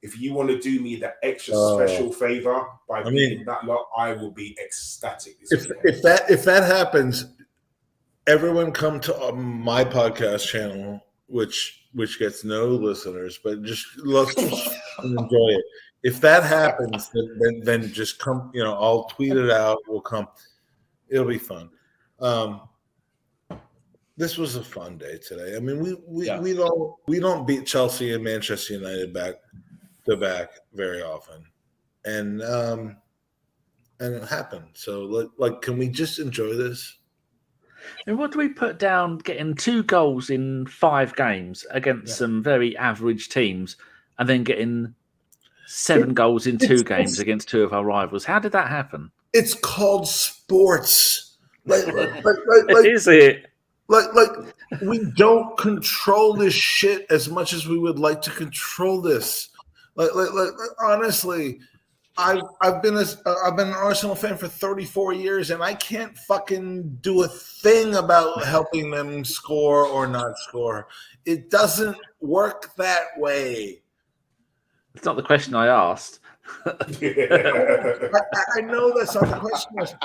if you want to do me that extra special favor by beating that lot, I will be ecstatic. If that happens, everyone come to my podcast channel, which gets no listeners, but just let's enjoy it. If that happens, then just come. I'll tweet it out. We'll come. It'll be fun. This was a fun day today. I mean, we don't beat Chelsea and Manchester United back to back very often, and it happened. So can we just enjoy this? And what do we put down getting 2 goals in 5 games against some very average teams and then getting 7 goals in 2 games against 2 of our rivals? How did that happen? It's called sports. Is it? We don't control this shit as much as we would like to control this. Honestly, I've been an Arsenal fan for 34 years, and I can't fucking do a thing about helping them score or not score. It doesn't work that way. It's not the question I asked. I know that's not the question.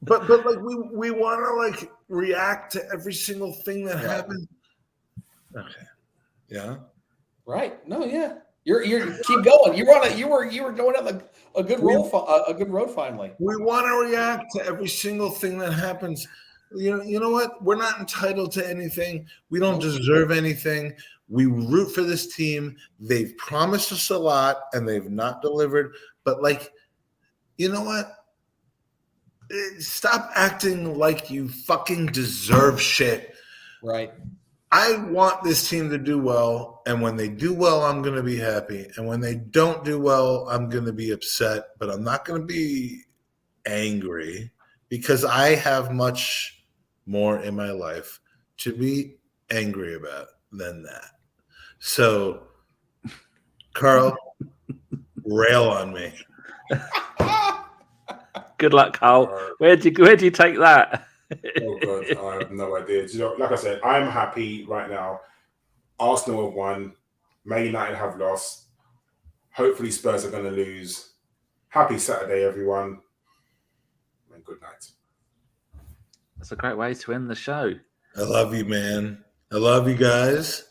But we want to react to every single thing that happens. Okay. Yeah. Right. No. Yeah. You're keep going. You were going on a good road finally. We want to react to every single thing that happens. You know what? We're not entitled to anything. We don't deserve anything. We root for this team. They've promised us a lot and they've not delivered. But you know what? Stop acting like you fucking deserve shit. Right. I want this team to do well, and when they do well, I'm going to be happy. And when they don't do well, I'm going to be upset, but I'm not going to be angry because I have much more in my life to be angry about than that. So, Karl, rail on me. Good luck, Karl. Where'd you take that? Oh God, I have no idea. Like I said, I'm happy right now. Arsenal have won. Man United have lost. Hopefully Spurs are going to lose. Happy Saturday, everyone. And good night. That's a great way to end the show. I love you, man. I love you guys.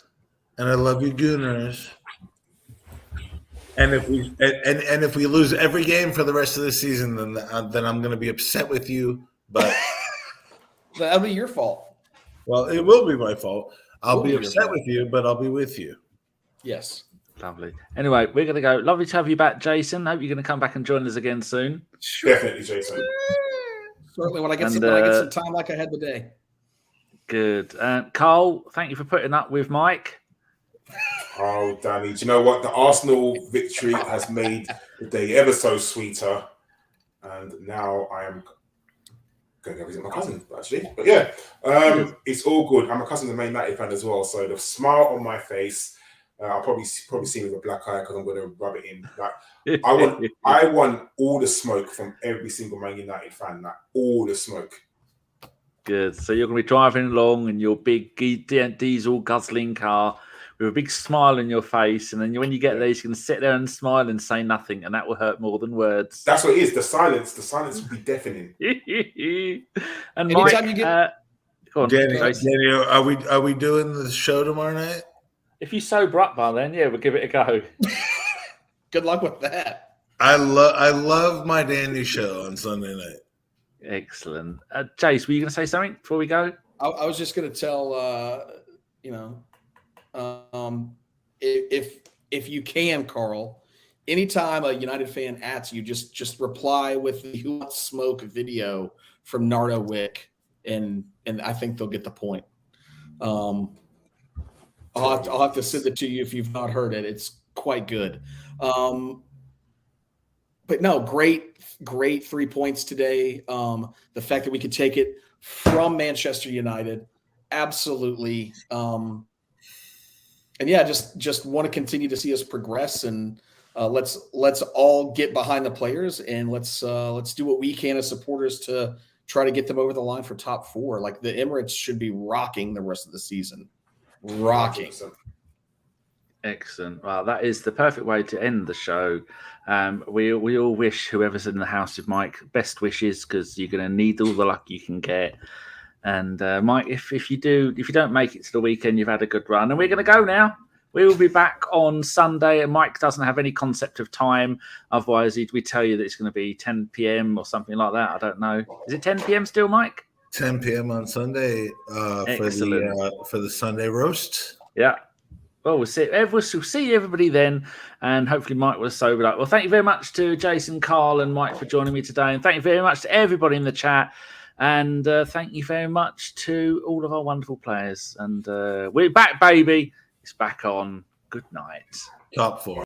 And I love you, Gooners. And if we lose every game for the rest of the season, then I'm going to be upset with you. But that'll be your fault. Well, it will be my fault. I'll be upset with you, but I'll be with you. Yes. Lovely. Anyway, we're going to go. Lovely to have you back, Jason. Hope you're going to come back and join us again soon. Sure. Definitely, Jason. Certainly when I get some time like I had today. Good. Karl, thank you for putting up with Mike. Oh, Danny. Do you know what? The Arsenal victory has made the day ever so sweeter. And now I am going to go visit my cousin, actually. But yeah, it's all good. I'm a cousin of Man United fan as well. So the smile on my face, I'll probably see me with a black eye because I'm going to rub it in. I want all the smoke from every single Man United fan. All the smoke. Good. So you're going to be driving along in your big diesel guzzling car with a big smile on your face, and then when you get there, you're going to sit there and smile and say nothing, and that will hurt more than words. That's what it is. The silence will be deafening. And anytime Mike, you get, Daniel, are we doing the show tomorrow night? If you sober up by then, yeah, we'll give it a go. Good luck with that. I love my Dandy show on Sunday night. Excellent. Jace, were you going to say something before we go? I was just going to tell, if you can, Karl, anytime a United fan asks you, just reply with the "Who Wants Smoke" video from Nardo Wick, and I think they'll get the point. I'll have to send it to you if you've not heard it. It's quite good. But no, great 3 points today. The fact that we could take it from Manchester United, absolutely. And yeah, just want to continue to see us progress, and let's all get behind the players, and let's do what we can as supporters to try to get them over the line for top 4. Like, the Emirates should be rocking the rest of the season. Rocking. 100%. Excellent. Well, that is the perfect way to end the show. We all wish whoever's in the house with Mike best wishes, because you're going to need all the luck you can get. And Mike, if you don't make it to the weekend, you've had a good run. And we're going to go now. We will be back on Sunday, and Mike doesn't have any concept of time. Otherwise, we tell you that it's going to be 10 p.m. or something like that. I don't know. Is it 10 p.m. still, Mike? 10 p.m. on Sunday for the Sunday roast. Yeah. Well, we'll see everybody then, and hopefully Mike will have sobered up. Well, thank you very much to Jason, Karl, and Mike for joining me today, and thank you very much to everybody in the chat, and thank you very much to all of our wonderful players. And we're back, baby. It's back on. Good night. Top 4.